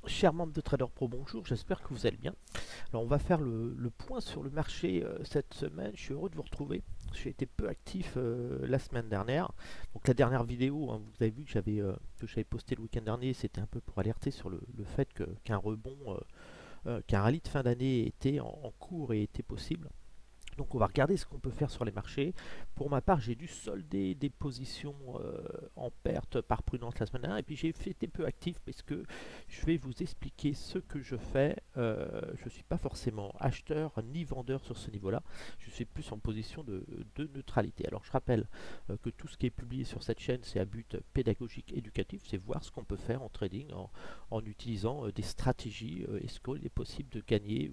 Chers membres de Trader Pro, bonjour, j'espère que vous allez bien. Alors on va faire le point sur le marché cette semaine. Je suis heureux de vous retrouver. J'ai été peu actif la semaine dernière. Donc la dernière vidéo, hein, vous avez vu que j'avais posté le week-end dernier, c'était un peu pour alerter sur le fait qu'un rebond, qu'un rallye de fin d'année était en cours et était possible. Donc on va regarder ce qu'on peut faire sur les marchés. Pour ma part, j'ai dû solder des positions en perte par prudence la semaine dernière. Et puis j'ai été peu actif parce que je vais vous expliquer ce que je fais. Je ne suis pas forcément acheteur ni vendeur sur ce niveau-là. Je suis plus en position de neutralité. Alors je rappelle que tout ce qui est publié sur cette chaîne, c'est à but pédagogique, éducatif. C'est voir ce qu'on peut faire en trading en utilisant des stratégies. Est-ce qu'il est possible de gagner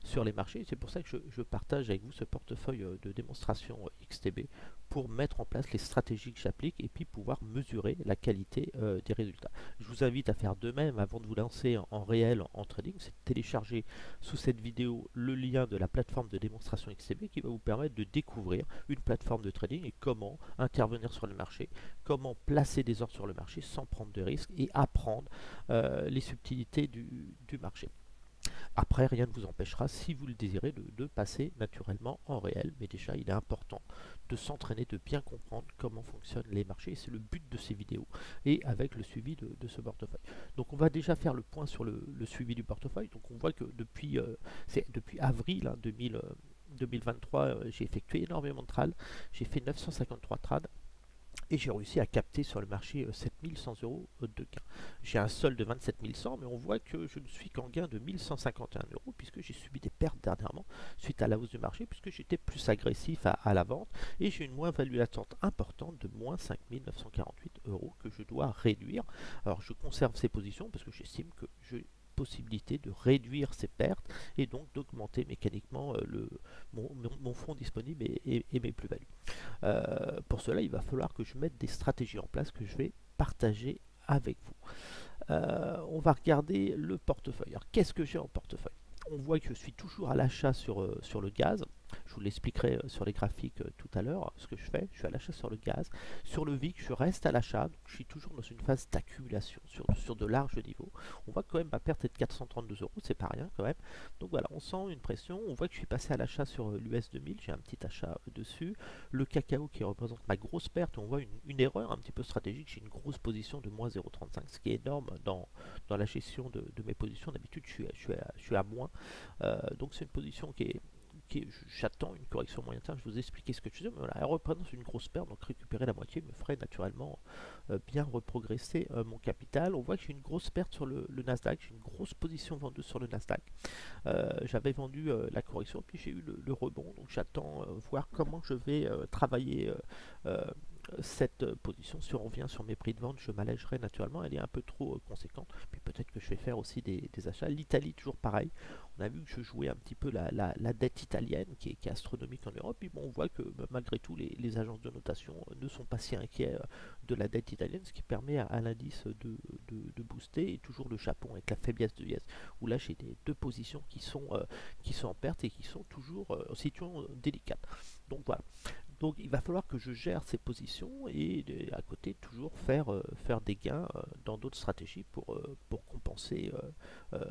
sur les marchés? C'est pour ça que je partage avec vous ce portefeuille de démonstration XTB pour mettre en place les stratégies que j'applique et puis pouvoir mesurer la qualité des résultats. Je vous invite à faire de même avant de vous lancer en réel en trading, c'est de télécharger sous cette vidéo le lien de la plateforme de démonstration XTB qui va vous permettre de découvrir une plateforme de trading et comment intervenir sur le marché, comment placer des ordres sur le marché sans prendre de risques et apprendre les subtilités du marché. Après, rien ne vous empêchera, si vous le désirez, de passer naturellement en réel. Mais déjà, il est important de s'entraîner, de bien comprendre comment fonctionnent les marchés. C'est le but de ces vidéos et avec le suivi de ce portefeuille. Donc, on va déjà faire le point sur le suivi du portefeuille. Donc, on voit que depuis avril 2023, j'ai effectué énormément de trades. J'ai fait 953 trades et j'ai réussi à capter sur le marché 7100 euros de gain. J'ai un solde de 27 100, mais on voit que je ne suis qu'en gain de 1151 euros puisque j'ai subi des pertes dernièrement suite à la hausse du marché, puisque j'étais plus agressif à la vente et j'ai une moins-value latente importante de moins 5948 euros que je dois réduire. Alors je conserve ces positions parce que j'estime que j'ai possibilité de réduire ces pertes et donc d'augmenter mécaniquement mon fonds disponible et mes plus-values. Pour cela, il va falloir que je mette des stratégies en place que je vais partager avec vous. On va regarder le portefeuille. Alors, qu'est-ce que j'ai en portefeuille? On voit que je suis toujours à l'achat sur le gaz. Je vous l'expliquerai sur les graphiques tout à l'heure, ce que je fais. Je suis à l'achat sur le gaz. Sur le VIX, je reste à l'achat. Je suis toujours dans une phase d'accumulation sur de larges niveaux. On voit quand même ma perte est de 432 euros, c'est pas rien quand même. Donc voilà, on sent une pression. On voit que je suis passé à l'achat sur l'US 2000. J'ai un petit achat dessus. Le cacao qui représente ma grosse perte. On voit une erreur un petit peu stratégique. J'ai une grosse position de moins 0,35, ce qui est énorme dans la gestion de mes positions. D'habitude, je suis à moins. Donc c'est une position j'attends une correction moyen terme. Je vous ai expliqué ce que je faisais, mais voilà, elle représente une grosse perte, donc récupérer la moitié me ferait naturellement bien reprogresser mon capital. On voit que j'ai une grosse perte sur le Nasdaq, j'ai une grosse position vendeuse sur le Nasdaq. J'avais vendu la correction, puis j'ai eu le rebond, donc j'attends voir comment je vais travailler euh, cette position. Si on revient sur mes prix de vente, je m'allégerai naturellement, elle est un peu trop conséquente, puis peut-être que je vais faire aussi des achats. L'Italie, toujours pareil, on a vu que je jouais un petit peu la dette italienne qui est astronomique en Europe, puis bon, on voit que malgré tout les agences de notation ne sont pas si inquiets de la dette italienne, ce qui permet à l'indice de booster, et toujours le Japon avec la faiblesse de l'IS, où là j'ai deux positions qui sont en perte et qui sont toujours en situation délicate. Donc voilà. Donc il va falloir que je gère ces positions et à côté toujours faire des gains dans d'autres stratégies pour compenser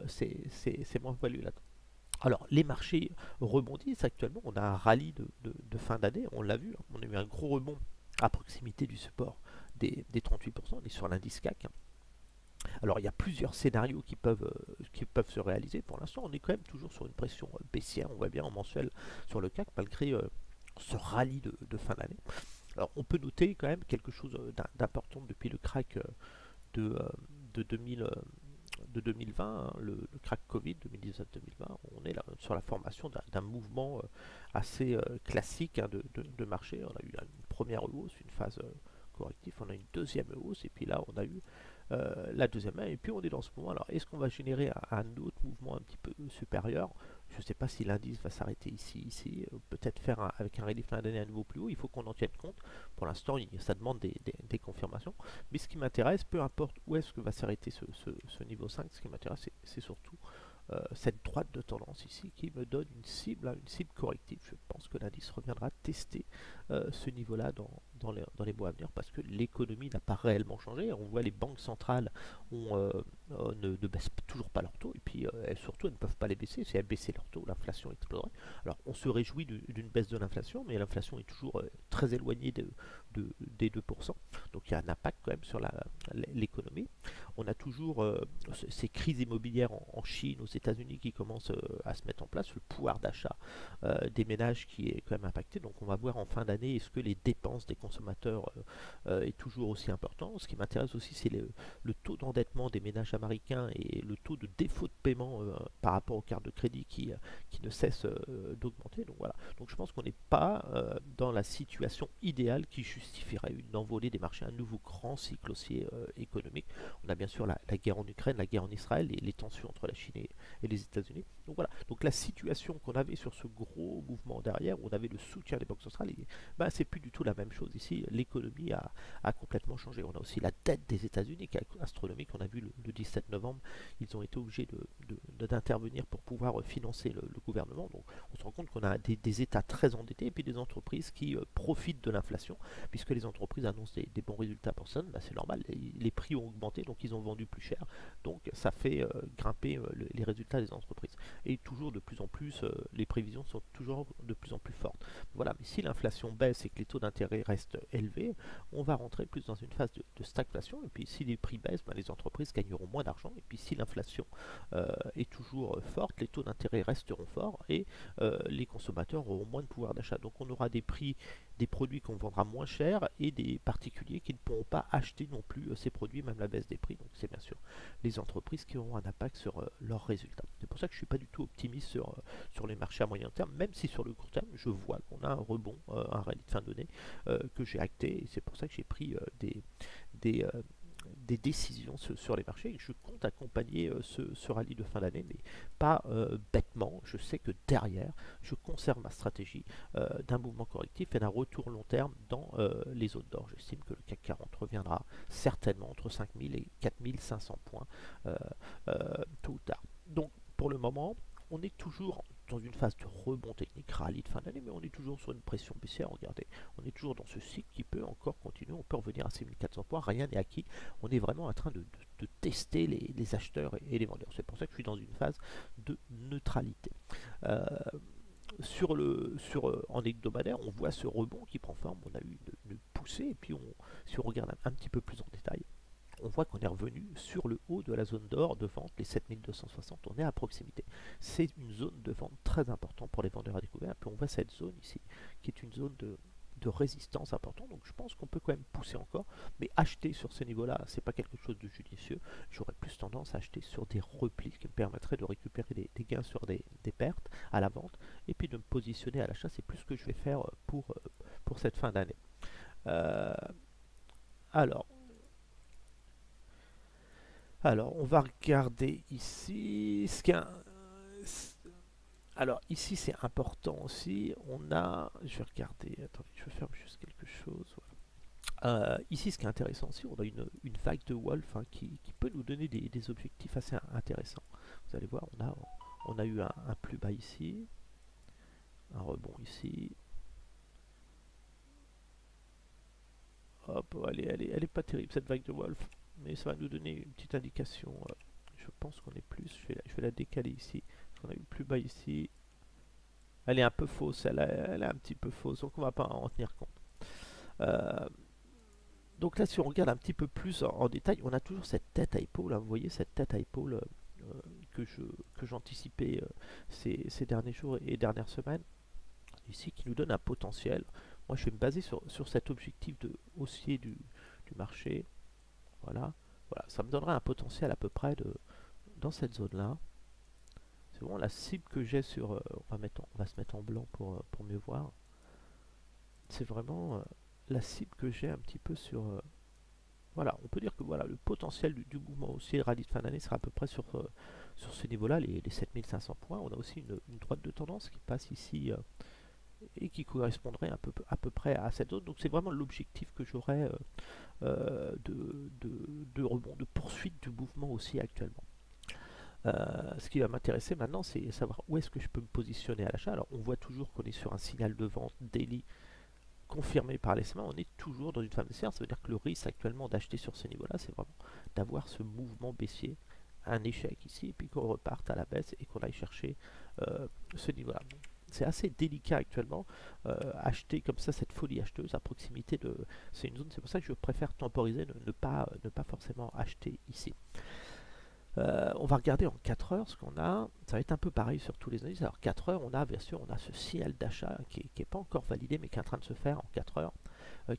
ces moins-values là. Alors les marchés rebondissent actuellement, on a un rallye de fin d'année, on l'a vu, hein. On a eu un gros rebond à proximité du support des 38%, on est sur l'indice CAC. Alors il y a plusieurs scénarios qui peuvent se réaliser. Pour l'instant, on est quand même toujours sur une pression baissière, on voit bien en mensuel sur le CAC, malgré ce rallye de fin d'année. Alors on peut noter quand même quelque chose d'important depuis le crack de, euh, de 2000, de 2020, hein, le crack Covid 2019-2020. On est là sur la formation d'un mouvement assez classique, hein, de marché. On a eu une première hausse, une phase corrective, on a une deuxième hausse, et puis là on a eu la deuxième main, et puis on est dans ce moment. Alors est-ce qu'on va générer un autre mouvement un petit peu supérieur? Je ne sais pas si l'indice va s'arrêter ici, peut-être faire avec un rallye fin d'année à nouveau plus haut. Il faut qu'on en tienne compte. Pour l'instant, ça demande des confirmations. Mais ce qui m'intéresse, peu importe où est-ce que va s'arrêter ce niveau 5, ce qui m'intéresse, c'est surtout cette droite de tendance ici qui me donne une cible corrective. Je pense que l'indice reviendra tester ce niveau-là dans les mois à venir parce que l'économie n'a pas réellement changé. On voit les banques centrales ne baissent toujours pas leurs taux et puis surtout elles ne peuvent pas les baisser. Si elles baissaient leurs taux, l'inflation exploserait. Alors on se réjouit d'une baisse de l'inflation, mais l'inflation est toujours très éloignée des 2%. Donc il y a un impact quand même sur l'économie. On a toujours ces crises immobilières en Chine, aux États-Unis qui commencent à se mettre en place, le pouvoir d'achat des ménages qui est quand même impacté. Donc on va voir en fin d'année est-ce que les dépenses des consommateurs est toujours aussi important. Ce qui m'intéresse aussi c'est le taux d'endettement des ménages américains et le taux de défaut de paiement par rapport aux cartes de crédit qui ne cesse d'augmenter. Donc voilà. Donc je pense qu'on n'est pas dans la situation idéale qui justifierait une envolée des marchés, un nouveau grand cycle haussier économique. On a bien sûr la guerre en Ukraine, la guerre en Israël, et les tensions entre la Chine et les États-Unis. Donc voilà. Donc la situation qu'on avait sur ce gros mouvement derrière, où on avait le soutien des banques centrales, ben, c'est plus du tout la même chose ici. L'économie a complètement changé. On a aussi la dette des États-Unis qui est astronomique. On a vu le 17 novembre, ils ont été obligés d'intervenir pour pouvoir financer le gouvernement. Donc on se rend compte qu'on a des États très endettés et puis des entreprises qui profitent de l'inflation, puisque les entreprises annoncent des bons résultats pour ça. Ben, c'est normal, les prix ont augmenté, donc ils ont vendu plus cher. Donc ça fait grimper les résultats des entreprises. Et toujours de plus en plus, les prévisions sont toujours de plus en plus fortes. Voilà, mais si l'inflation baisse et que les taux d'intérêt restent élevés, on va rentrer plus dans une phase de stagflation. Et puis si les prix baissent, ben, les entreprises gagneront moins d'argent. Et puis si l'inflation est toujours forte, les taux d'intérêt resteront forts et les consommateurs auront moins de pouvoir d'achat. Donc on aura des prix des produits qu'on vendra moins cher et des particuliers qui ne pourront pas acheter non plus ces produits, même la baisse des prix. Donc c'est bien sûr les entreprises qui auront un impact sur leurs résultats. C'est pour ça que je ne suis pas du tout optimiste sur les marchés à moyen terme, même si sur le court terme, je vois qu'on a un rebond, un rallye de fin d'année que j'ai acté, et c'est pour ça que j'ai pris des, euh, des décisions sur les marchés et je compte accompagner ce rallye de fin d'année, mais pas bêtement. Je sais que derrière, je conserve ma stratégie d'un mouvement correctif et d'un retour long terme dans les zones d'or. J'estime que le CAC 40 reviendra certainement entre 5000 et 4500 points tôt ou tard. Donc pour le moment, on est toujours dans une phase de rebond technique, rallye de fin d'année, mais on est toujours sur une pression baissière. Regardez, on est toujours dans ce cycle qui peut encore continuer. On peut revenir à 6400 points, rien n'est acquis. On est vraiment en train de tester les acheteurs et les vendeurs. C'est pour ça que je suis dans une phase de neutralité. Euh, en hebdomadaire, on voit ce rebond qui prend forme. On a eu une poussée, et puis si on regarde un petit peu plus en détail, on voit qu'on est revenu sur le haut de la zone d'or de vente, les 7260, on est à proximité. C'est une zone de vente très importante pour les vendeurs à découvert. Puis on voit cette zone ici, qui est une zone de résistance importante, donc je pense qu'on peut quand même pousser encore, mais acheter sur ce niveau-là, c'est pas quelque chose de judicieux. J'aurais plus tendance à acheter sur des replis qui me permettraient de récupérer des gains sur des pertes à la vente, et puis de me positionner à l'achat. C'est plus ce que je vais faire pour cette fin d'année. Euh, alors, on va regarder ici. Alors, ici, c'est important aussi. Je vais regarder. Attendez, je vais faire juste quelque chose. Voilà. Ici, ce qui est intéressant aussi, on a une vague de Wolf qui peut nous donner des objectifs assez intéressants. Vous allez voir, on a eu un plus bas ici, un rebond ici. Hop, elle est pas terrible cette vague de Wolf, mais ça va nous donner une petite indication. Je pense qu'on est plus. Je vais la décaler ici. Parce qu'on a eu le plus bas ici. Elle est un peu fausse, elle est un petit peu fausse, donc on va pas en tenir compte. Euh, donc là, si on regarde un petit peu plus en détail, on a toujours cette tête à épaule. Hein, vous voyez cette tête à épaule que j'anticipais ces derniers jours et dernières semaines, ici, qui nous donne un potentiel. Moi, je vais me baser sur cet objectif de haussier du marché. Voilà. Voilà, ça me donnera un potentiel à peu près dans cette zone-là. C'est vraiment la cible que j'ai sur... on va se mettre en blanc pour mieux voir. C'est vraiment la cible que j'ai un petit peu sur... voilà, on peut dire que voilà, le potentiel du mouvement haussier rallye de fin d'année sera à peu près sur ce niveau-là, les 7500 points. On a aussi une droite de tendance qui passe ici et qui correspondrait à peu près à cette zone. Donc c'est vraiment l'objectif que j'aurais de rebond, de poursuite du mouvement haussier actuellement. Ce qui va m'intéresser maintenant, c'est savoir où est-ce que je peux me positionner à l'achat. Alors on voit toujours qu'on est sur un signal de vente daily confirmé par les SMA, on est toujours dans une phase baissière. Ça veut dire que le risque actuellement d'acheter sur ce niveau-là, c'est vraiment d'avoir ce mouvement baissier, un échec ici, et puis qu'on reparte à la baisse et qu'on aille chercher ce niveau-là. C'est assez délicat actuellement, acheter comme ça cette folie acheteuse à proximité de... C'est une zone, c'est pour ça que je préfère temporiser, ne pas forcément acheter ici. On va regarder en 4 heures ce qu'on a. Ça va être un peu pareil sur tous les indices. Alors 4 heures, on a bien sûr ce signal d'achat qui n'est pas encore validé mais qui est en train de se faire en 4 heures,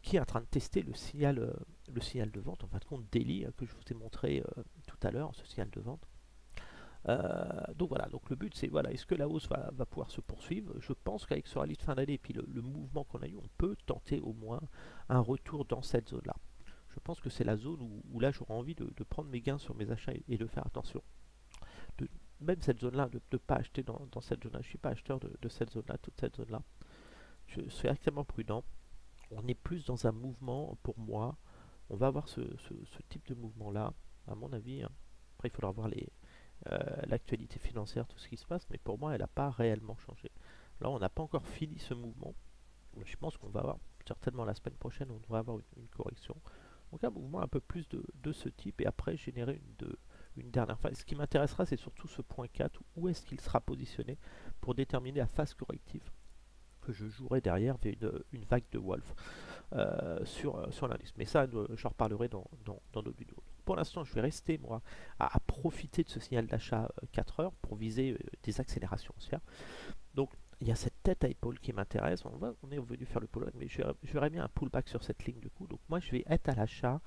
qui est en train de tester le signal de vente, en fin de compte daily, que je vous ai montré tout à l'heure, ce signal de vente. Donc voilà, donc le but c'est, voilà, est-ce que la hausse va pouvoir se poursuivre? Je pense qu'avec ce rallye de fin d'année et puis le mouvement qu'on a eu, on peut tenter au moins un retour dans cette zone-là. Je pense que c'est la zone où là j'aurais envie de prendre mes gains sur mes achats et de faire attention. Même cette zone-là, de ne pas acheter dans cette zone-là. Je ne suis pas acheteur de cette zone-là, toute cette zone-là. Je suis extrêmement prudent. On est plus dans un mouvement, pour moi, on va avoir ce type de mouvement-là, à mon avis. Hein. Après, il faudra voir l'actualité financière, tout ce qui se passe, mais pour moi, elle n'a pas réellement changé. Là, on n'a pas encore fini ce mouvement. Je pense qu'on va avoir, certainement la semaine prochaine, on devrait avoir une correction. Donc un mouvement un peu plus de ce type et après générer une dernière phase. Ce qui m'intéressera, c'est surtout ce point 4, où est-ce qu'il sera positionné pour déterminer la phase corrective que je jouerai derrière vers une vague de Wolf sur l'indice. Mais ça, j'en reparlerai dans d'autres vidéos. Pour l'instant, je vais rester, moi, à profiter de ce signal d'achat 4 heures pour viser des accélérations haussières. Donc, il y a cette tête à épaule qui m'intéresse. On est revenu faire le pullback, mais je verrais bien un pullback sur cette ligne de coup. Donc, moi, je vais être à l'achat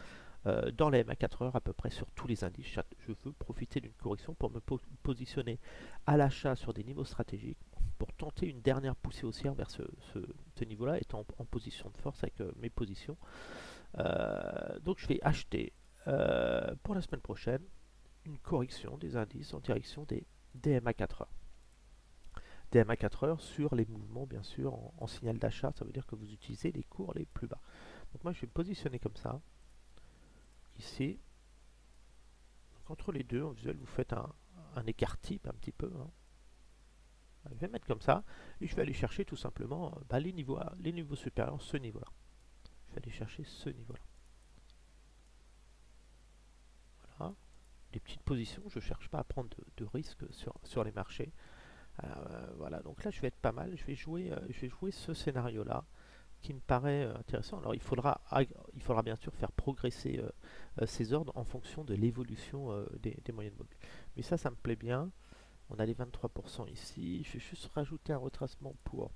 dans les MA 4 heures à peu près sur tous les indices. Je veux profiter d'une correction pour me positionner à l'achat sur des niveaux stratégiques pour tenter une dernière poussée haussière vers ce niveau-là, étant en position de force avec mes positions. Donc, je vais acheter pour la semaine prochaine une correction des indices en direction des DMA 4 heures. DMA 4 heures sur les mouvements, bien sûr, en signal d'achat. Ça veut dire que vous utilisez les cours les plus bas. Donc moi, je vais me positionner comme ça, ici. Donc, entre les deux, en visuel, vous faites un écart type un petit peu. Hein. Je vais mettre comme ça, et je vais aller chercher tout simplement les niveaux supérieurs, ce niveau-là. Je vais aller chercher ce niveau-là. Voilà. Les petites positions, je ne cherche pas à prendre de risques sur les marchés. Voilà, donc là je vais être pas mal, je vais jouer ce scénario là qui me paraît intéressant. Alors il faudra bien sûr faire progresser ces ordres en fonction de l'évolution des moyennes mobiles. Mais ça me plaît bien. On a les 23% ici, je vais juste rajouter un retracement pour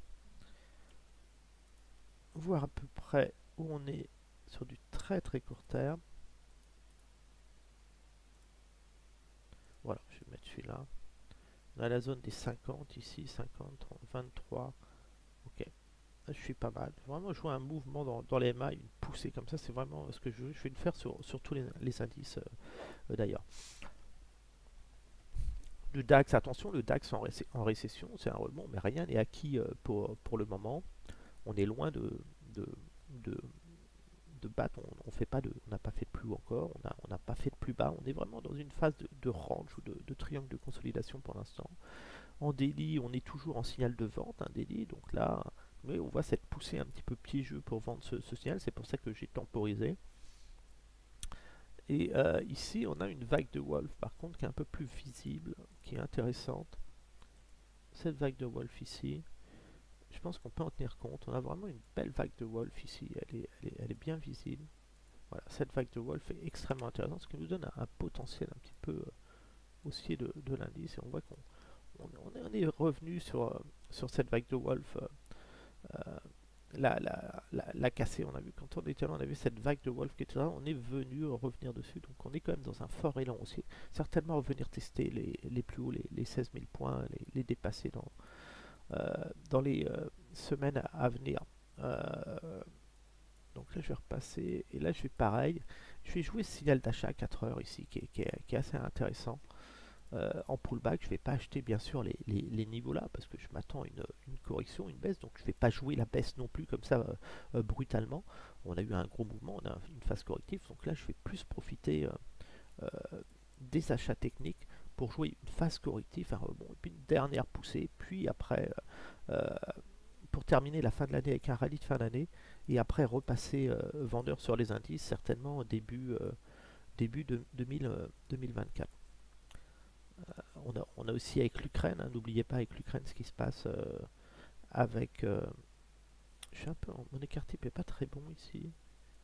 voir à peu près où on est sur du très très court terme. Voilà, je vais mettre celui-là. On a la zone des 50 ici, 50, 30, 23. Ok, là, je suis pas mal. Vraiment jouer un mouvement dans les MA, une poussée comme ça, c'est vraiment ce que je veux. Je vais le faire sur tous les indices d'ailleurs. Le DAX, attention, le DAX en récession, c'est un rebond, mais rien n'est acquis pour le moment. On est loin de battre, on n'a pas fait de plus haut encore, on n'a pas fait de plus bas, on est vraiment dans une phase de range ou de triangle de consolidation pour l'instant. En daily, on est toujours en signal de vente, un daily, donc là, mais on voit cette poussée un petit peu piégeux pour vendre ce signal, c'est pour ça que j'ai temporisé. Et ici, on a une vague de Wolf, par contre, qui est un peu plus visible, qui est intéressante. Cette vague de Wolf ici, je pense qu'on peut en tenir compte. On a vraiment une belle vague de Wolf ici, elle est bien visible. Voilà, cette vague de Wolf est extrêmement intéressante, ce qui nous donne un potentiel un petit peu haussier de l'indice. Et on voit qu'on est revenu sur cette vague de Wolf. La casser. On a vu quand on était là, on a vu cette vague de Wolf qui était là, on est venu revenir dessus, donc on est quand même dans un fort élan aussi. Certainement revenir tester les plus hauts, les 16 000 points, les dépasser dans les semaines à venir. Donc là je vais repasser, et là je vais pareil, je vais jouer ce signal d'achat à 4 heures ici, qui est assez intéressant. En pullback, je ne vais pas acheter bien sûr les niveaux là parce que je m'attends à une correction, une baisse, donc je ne vais pas jouer la baisse non plus comme ça brutalement. On a eu un gros mouvement, on a une phase corrective, donc là je vais plus profiter des achats techniques pour jouer une phase corrective, un rebond, et puis une dernière poussée, puis après, euh, pour terminer la fin de l'année avec un rallye de fin d'année, et après repasser vendeur sur les indices, certainement au début de 2024. On a aussi avec l'Ukraine, hein, n'oubliez pas avec l'Ukraine ce qui se passe avec... je suis un peu, mon écart type est pas très bon ici.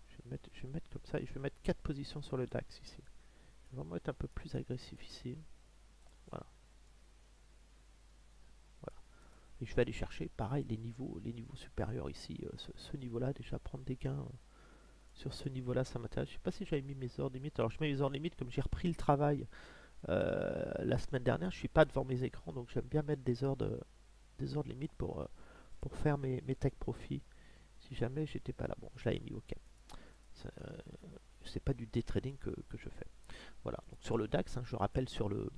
Je vais mettre comme ça et je vais mettre 4 positions sur le DAX ici. Je vais vraiment être un peu plus agressif ici. Voilà. Voilà. Et je vais aller chercher, pareil, les niveaux supérieurs ici. Ce niveau-là, déjà prendre des gains sur ce niveau-là, ça m'intéresse. Je sais pas si j'avais mis mes ordres limites. Alors je mets mes ordres limites comme j'ai repris le travail la semaine dernière. Je suis pas devant mes écrans, donc j'aime bien mettre des ordres limites pour faire mes tech profits. Si jamais j'étais pas là, bon, je l'avais mis ok. C'est pas du day trading que je fais. Voilà, donc sur le DAX, hein, je rappelle sur le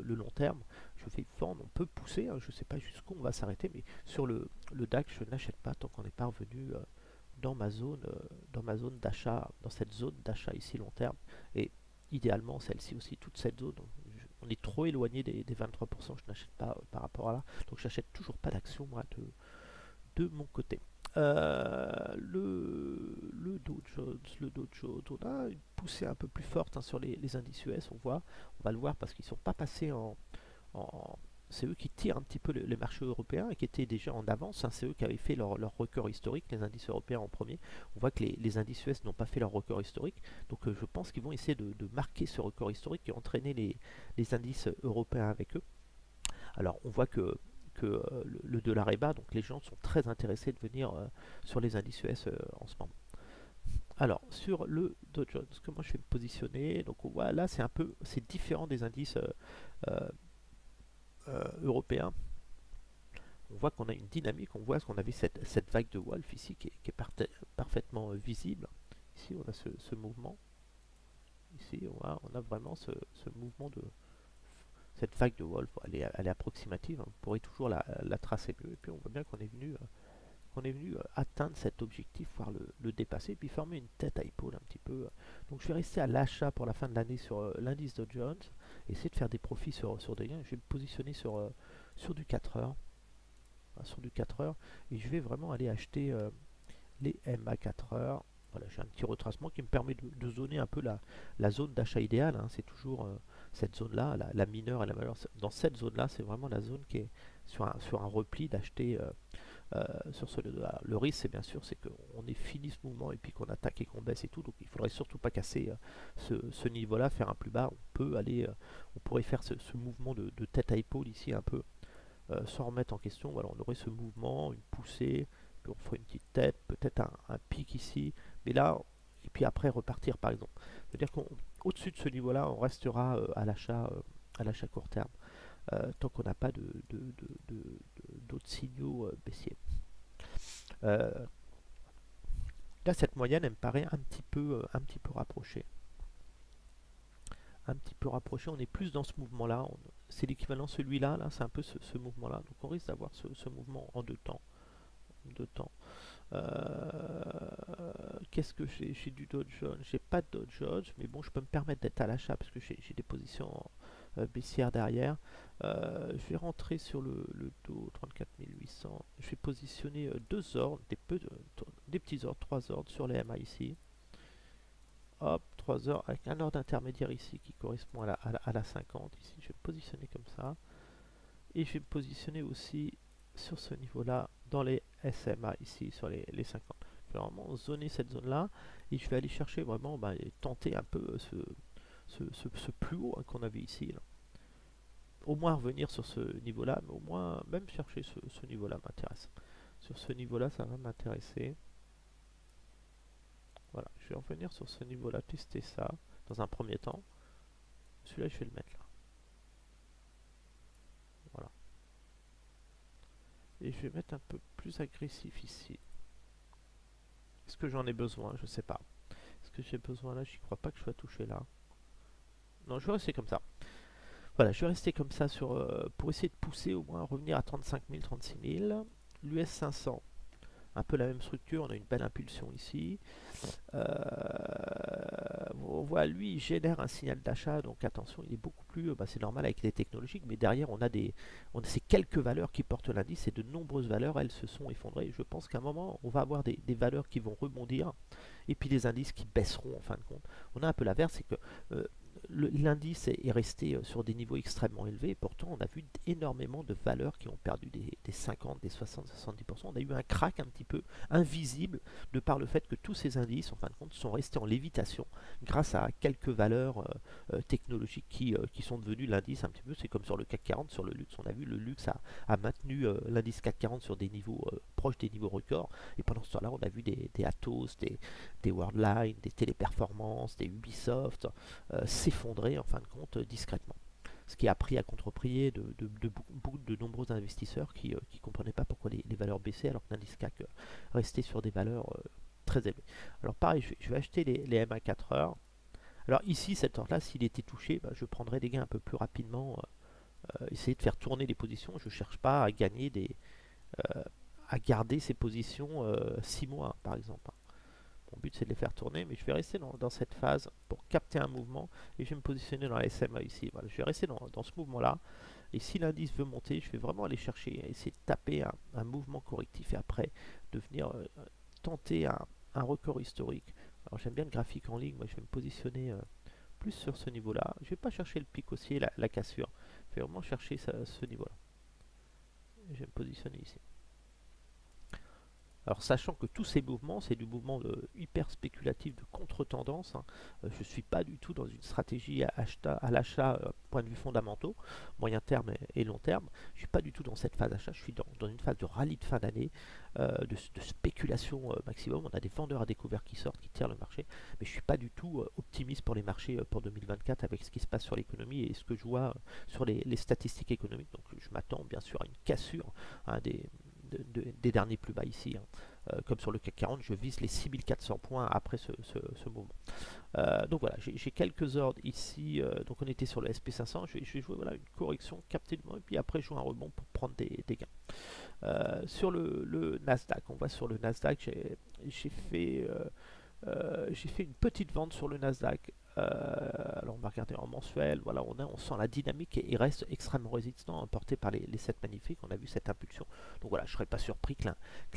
long terme, je fais une forme, on peut pousser, hein, je ne sais pas jusqu'où on va s'arrêter, mais sur le DAX, je n'achète pas tant qu'on n'est pas revenu dans ma zone d'achat, dans cette zone d'achat ici long terme, et idéalement celle-ci aussi, toute cette zone, on est trop éloigné des 23%, je n'achète pas par rapport à là, donc j'achète toujours pas d'action moi de mon côté. Le Dow Jones, on a une poussée un peu plus forte hein, sur les indices US, on va le voir parce qu'ils ne sont pas passés en c'est eux qui tirent un petit peu les marchés européens et qui étaient déjà en avance, hein, c'est eux qui avaient fait leur record historique, les indices européens en premier. On voit que les indices US n'ont pas fait leur record historique, donc je pense qu'ils vont essayer de marquer ce record historique et entraîner les indices européens avec eux. Alors on voit que le dollar est bas, donc les gens sont très intéressés de venir sur les indices US en ce moment. Alors sur le Dow Jones, comment je vais me positionner? Donc on voit là c'est différent des indices européens. On voit qu'on a une dynamique, on voit qu'on avait cette vague de Wolf ici qui est parfaitement visible. Ici on a ce mouvement. Ici on a vraiment ce mouvement de cette vague de Wolf, elle est approximative, hein. Vous pourrez toujours la tracer mieux. Et puis on voit bien qu'on est venu atteindre cet objectif, voire le dépasser, et puis former une tête à épaule un petit peu. Donc je vais rester à l'achat pour la fin de l'année sur l'indice Dow Jones, essayer de faire des profits sur des gains. Je vais me positionner sur du 4 heures. Sur du 4 heures, et je vais vraiment aller acheter les MA 4 heures. Voilà, j'ai un petit retracement qui me permet de zoner un peu la zone d'achat idéale, hein. C'est toujours cette zone-là, la mineure et la majeure. Dans cette zone-là, c'est vraiment la zone qui est sur un repli d'acheter sur ce dollar. Le risque, c'est bien sûr, c'est qu'on ait fini ce mouvement et puis qu'on attaque et qu'on baisse et tout. Donc il faudrait surtout pas casser ce niveau-là, faire un plus bas. On pourrait faire ce mouvement de tête à épaule ici un peu sans remettre en question. Voilà, on aurait ce mouvement, une poussée. Puis on ferait une petite tête, peut-être un pic ici, mais là, et puis après repartir par exemple. C'est-à-dire qu'au-dessus de ce niveau-là, on restera à l'achat court terme, tant qu'on n'a pas d'autres signaux baissiers. Là, cette moyenne, elle me paraît un petit peu rapprochée. Un petit peu rapproché, on est plus dans ce mouvement-là. C'est l'équivalent celui-là, là, c'est un peu ce mouvement-là. Donc on risque d'avoir ce mouvement en deux temps. Qu'est-ce que j'ai du Dow Jones? J'ai pas de Dow Jones, mais bon, je peux me permettre d'être à l'achat parce que j'ai des positions baissières derrière. Je vais rentrer sur le Dow 34 800. Je vais positionner deux ordres, des petits ordres, trois ordres sur les MA ici. Hop, 3 heures avec un ordre intermédiaire ici qui correspond à la 50. Ici, je vais me positionner comme ça. Et je vais me positionner aussi sur ce niveau-là dans les SMA ici sur les 50. Je vais vraiment zoner cette zone-là et je vais aller chercher vraiment, tenter un peu ce plus haut hein, qu'on avait ici. Là. Au moins revenir sur ce niveau-là, mais au moins même chercher ce niveau-là m'intéresse. Sur ce niveau-là, ça va m'intéresser. Voilà, je vais revenir sur ce niveau-là, tester ça dans un premier temps. Celui-là, je vais le mettre là. Voilà. Et je vais mettre un peu plus agressif ici. Est-ce que j'en ai besoin? Je sais pas. Est-ce que j'ai besoin là? J'y crois pas que je sois touché là. Non, je vais rester comme ça. Voilà, je vais rester comme ça pour essayer de pousser au moins revenir à 35 000, 36 000. L'US 500. Un peu la même structure, on a une belle impulsion ici. on voit lui il génère un signal d'achat, donc attention, il est beaucoup plus, c'est normal avec les technologiques, mais derrière on a ces quelques valeurs qui portent l'indice et de nombreuses valeurs elles se sont effondrées. Je pense qu'à un moment on va avoir des valeurs qui vont rebondir et puis des indices qui baisseront en fin de compte. On a un peu l'inverse, c'est que euh, l'indice est resté sur des niveaux extrêmement élevés, et pourtant on a vu énormément de valeurs qui ont perdu des 50, des 60, 70%. On a eu un crack un petit peu invisible de par le fait que tous ces indices, en fin de compte, sont restés en lévitation grâce à quelques valeurs technologiques qui sont devenues l'indice un petit peu. C'est comme sur le CAC 40, sur le luxe. On a vu le luxe a maintenu l'indice CAC 40 sur des niveaux proches des niveaux records, et pendant ce temps-là, on a vu des Atos, des Worldline, des Téléperformances, des Ubisoft s'effondrer en fin de compte discrètement. Ce qui a pris à contre-pied de nombreux investisseurs qui ne comprenaient pas pourquoi les valeurs baissaient alors que l'indice CAC restait sur des valeurs très élevées. Alors pareil, je vais acheter les MA 4 heures. Alors ici, cette heure-là, s'il était touché, je prendrais des gains un peu plus rapidement, essayer de faire tourner les positions. Je ne cherche pas à gagner à garder ces positions 6 mois par exemple. Mon but c'est de les faire tourner, mais je vais rester dans cette phase pour capter un mouvement et je vais me positionner dans la SMA ici. Voilà, je vais rester dans ce mouvement-là. Et si l'indice veut monter, je vais vraiment aller chercher, essayer de taper un mouvement correctif et après de venir tenter un record historique. Alors j'aime bien le graphique en ligne, moi je vais me positionner plus sur ce niveau-là. Je ne vais pas chercher le pic haussier, la cassure. Je vais vraiment chercher ce niveau-là. Je vais me positionner ici. Alors sachant que tous ces mouvements, c'est du mouvement hyper spéculatif de contre-tendance, hein. Je ne suis pas du tout dans une stratégie à l'achat point de vue fondamentaux, moyen terme et long terme. Je ne suis pas du tout dans cette phase d'achat, je suis dans une phase de rallye de fin d'année, de spéculation maximum. On a des vendeurs à découvert qui sortent, qui tirent le marché, mais je ne suis pas du tout optimiste pour les marchés pour 2024 avec ce qui se passe sur l'économie et ce que je vois sur les statistiques économiques. Donc je m'attends bien sûr à une cassure hein, des derniers plus bas ici, hein. Comme sur le CAC 40, je vise les 6400 points après ce mouvement. Donc voilà, j'ai quelques ordres ici. Donc on était sur le SP500, je vais jouer voilà, une correction, capter le moment, et puis après jouer un rebond pour prendre des gains. Sur le Nasdaq, on va sur le Nasdaq, j'ai fait une petite vente sur le Nasdaq. Alors on va regarder en mensuel, voilà, on sent la dynamique et il reste extrêmement résistant, porté par les 7 magnifiques. On a vu cette impulsion. Donc voilà, je ne serais pas surpris que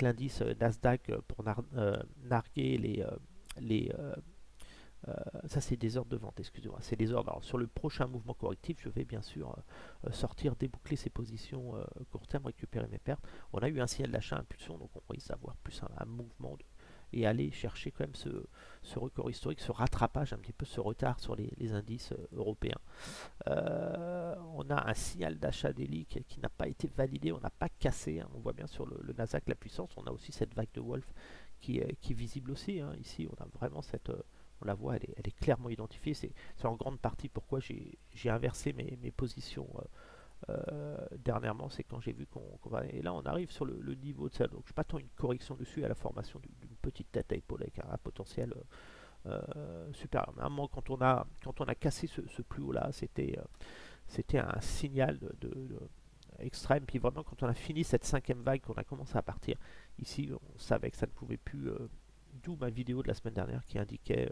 l'indice Nasdaq pour narguer les ça c'est des ordres de vente, excusez-moi, c'est des ordres. Alors sur le prochain mouvement correctif, je vais bien sûr sortir, déboucler ces positions court terme, récupérer mes pertes. On a eu un signal d'achat impulsion, donc on risque d'avoir plus un mouvement et aller chercher quand même ce record historique, ce rattrapage, un petit peu ce retard sur les indices européens. On a un signal d'achat daily qui n'a pas été validé, on n'a pas cassé, hein. On voit bien sur le Nasdaq la puissance, on a aussi cette vague de Wolf qui est visible aussi, hein. Ici on a vraiment on la voit, elle est clairement identifiée. C'est en grande partie pourquoi j'ai inversé mes positions dernièrement. C'est quand j'ai vu qu'on va. Et là, on arrive sur le niveau de ça. Donc, je m'attends une correction dessus à la formation d'une petite tête à épaule avec un potentiel supérieur. Mais à un moment, quand on a cassé ce plus haut là, c'était un signal extrême. Puis vraiment, quand on a fini cette cinquième vague, qu'on a commencé à partir, ici, on savait que ça ne pouvait plus. D'où ma vidéo de la semaine dernière qui indiquait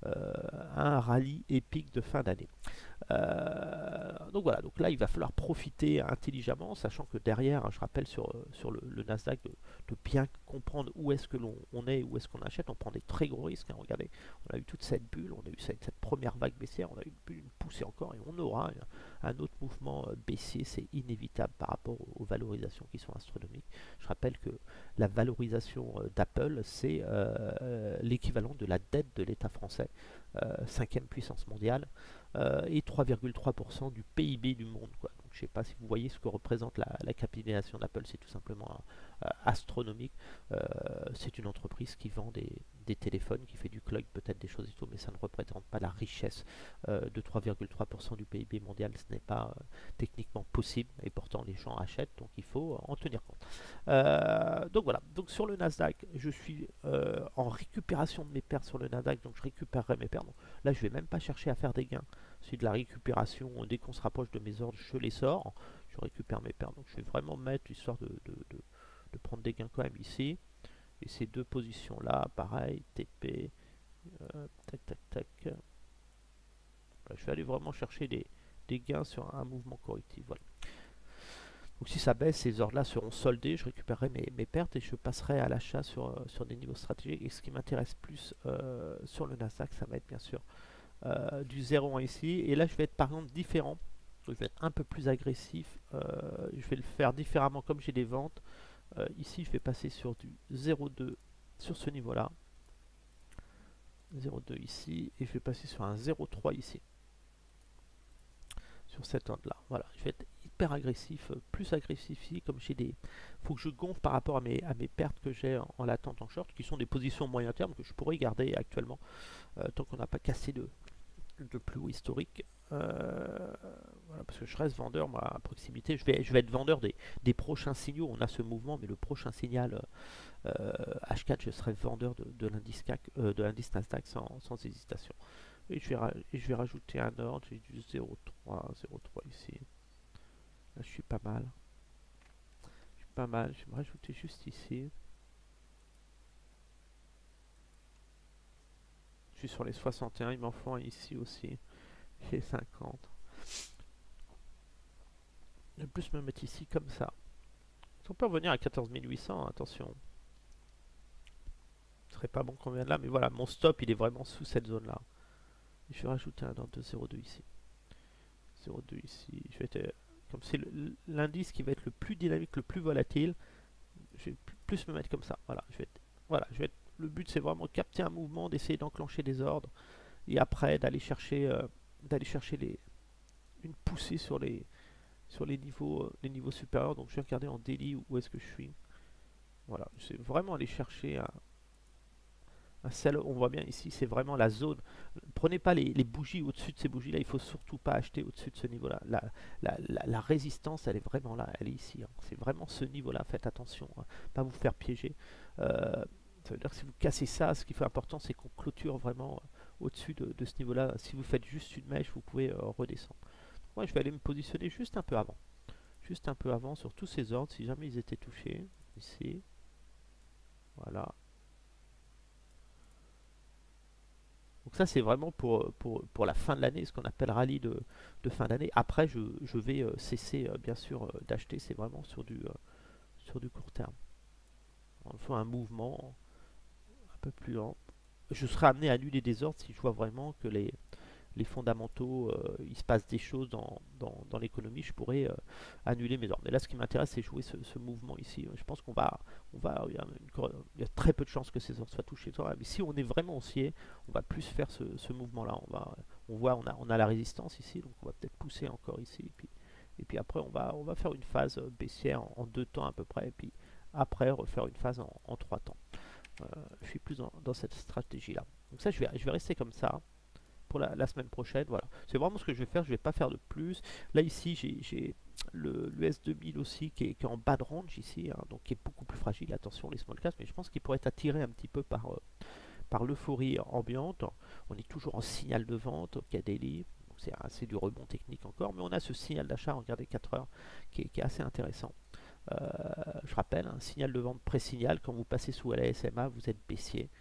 un rallye épique de fin d'année. Donc voilà, donc là il va falloir profiter intelligemment, sachant que derrière, hein, je rappelle sur le Nasdaq, de bien comprendre où est-ce que l'on est, où est-ce qu'on achète. On prend des très gros risques, hein. Regardez, on a eu toute cette bulle, on a eu cette première vague baissière, on a eu une poussée encore et on aura un autre mouvement baissier, c'est inévitable par rapport aux valorisations qui sont astronomiques. Je rappelle que la valorisation d'Apple, c'est l'équivalent de la dette de l'État français, cinquième puissance mondiale, et 3,3% du PIB du monde, quoi. Donc, je ne sais pas si vous voyez ce que représente la capitalisation d'Apple, c'est tout simplement astronomique. C'est une entreprise qui vend des téléphones, qui fait du cloud, peut-être des choses et tout, mais ça ne représente pas la richesse de 3,3% du PIB mondial. Ce n'est pas techniquement possible, et pourtant les gens achètent, donc il faut en tenir compte. Donc voilà, donc sur le Nasdaq, je suis en récupération de mes pertes sur le Nasdaq, donc je récupérerai mes pertes. Donc là, je ne vais même pas chercher à faire des gains. C'est de la récupération. Dès qu'on se rapproche de mes ordres, je les sors. Je récupère mes pertes. Donc je vais vraiment mettre, histoire de prendre des gains quand même ici. Et ces deux positions là, pareil, TP Tac, tac, tac. Voilà, je vais aller vraiment chercher des gains sur un mouvement correctif. Voilà. Donc si ça baisse, ces ordres-là seront soldés, je récupérerai mes pertes et je passerai à l'achat sur des niveaux stratégiques. Et ce qui m'intéresse plus sur le Nasdaq, ça va être bien sûr du 0,1 ici. Et là, je vais être par exemple différent. Donc, je vais être un peu plus agressif. Je vais le faire différemment comme j'ai des ventes. Ici, je vais passer sur du 0,2 sur ce niveau-là. 0,2 ici. Et je vais passer sur un 0,3 ici. Sur cette onde là. Voilà, je vais être hyper agressif, plus agressif ici, comme j'ai des. Faut que je gonfle par rapport à mes pertes que j'ai en latente en short, qui sont des positions moyen terme que je pourrais garder actuellement, tant qu'on n'a pas cassé de plus haut historique. Voilà, parce que je reste vendeur moi, à proximité. Je vais être vendeur des prochains signaux. On a ce mouvement, mais le prochain signal H4, je serai vendeur de l'indice Nasdaq sans hésitation. Et je vais rajouter un ordre, j'ai du 0,3 ici. Là, je suis pas mal. Je suis pas mal, je vais me rajouter juste ici. Je suis sur les 61, il m'en faut un ici aussi. J'ai 50. Je vais plus me mettre ici comme ça. On peut revenir à 14 800, attention. Ce serait pas bon qu'on vienne là, mais voilà, mon stop il est vraiment sous cette zone là. Je vais rajouter un ordre de 0,2 ici. 0,2 ici. Je vais être, comme c'est l'indice qui va être le plus dynamique, le plus volatile. Je vais plus me mettre comme ça. Voilà, je vais être, le but c'est vraiment capter un mouvement, d'essayer d'enclencher des ordres et après d'aller chercher une poussée sur les niveaux supérieurs. Donc je vais regarder en daily où est-ce que je suis. Voilà, c'est vraiment aller chercher un sell. On voit bien ici, c'est vraiment la zone. Prenez pas les bougies au-dessus de ces bougies là, il faut surtout pas acheter au-dessus de ce niveau là. La résistance elle est vraiment là, elle est ici, hein. C'est vraiment ce niveau là, faites attention, hein, pas vous faire piéger. Ça veut dire que si vous cassez ça, ce qui est important c'est qu'on clôture vraiment au-dessus de ce niveau là. Si vous faites juste une mèche, vous pouvez redescendre. Moi je vais aller me positionner juste un peu avant. Juste un peu avant sur tous ces ordres, si jamais ils étaient touchés. Ici. Voilà. Donc ça c'est vraiment pour la fin de l'année, ce qu'on appelle rallye de fin d'année. Après je vais cesser bien sûr d'acheter, c'est vraiment sur du court terme. Il faut un mouvement un peu plus lent. Je serai amené à annuler des ordres si je vois vraiment que les fondamentaux, il se passe des choses dans l'économie, je pourrais annuler mes ordres. Mais là, ce qui m'intéresse, c'est jouer ce mouvement ici. Je pense il y a très peu de chances que ces ordres soient touchés. Mais si on est vraiment haussier, on va plus faire ce mouvement-là. On a la résistance ici, donc on va peut-être pousser encore ici. Et puis après, on va faire une phase baissière en 2 temps à peu près, et puis après refaire une phase en 3 temps. Je suis plus dans cette stratégie-là. Donc ça, je vais rester comme ça pour la semaine prochaine. Voilà, c'est vraiment ce que je vais faire. Je vais pas faire de plus. Là ici j'ai l'US 2000 aussi qui est en bas de range ici, hein, donc qui est beaucoup plus fragile. Attention les small caps, mais je pense qu'il pourrait être attiré un petit peu par l'euphorie ambiante. On est toujours en signal de vente au daily. C'est assez du rebond technique encore, mais on a ce signal d'achat, regardez 4 heures, qui est assez intéressant. Je rappelle, un signal de vente pré-signal, quand vous passez sous la SMA, vous êtes baissier.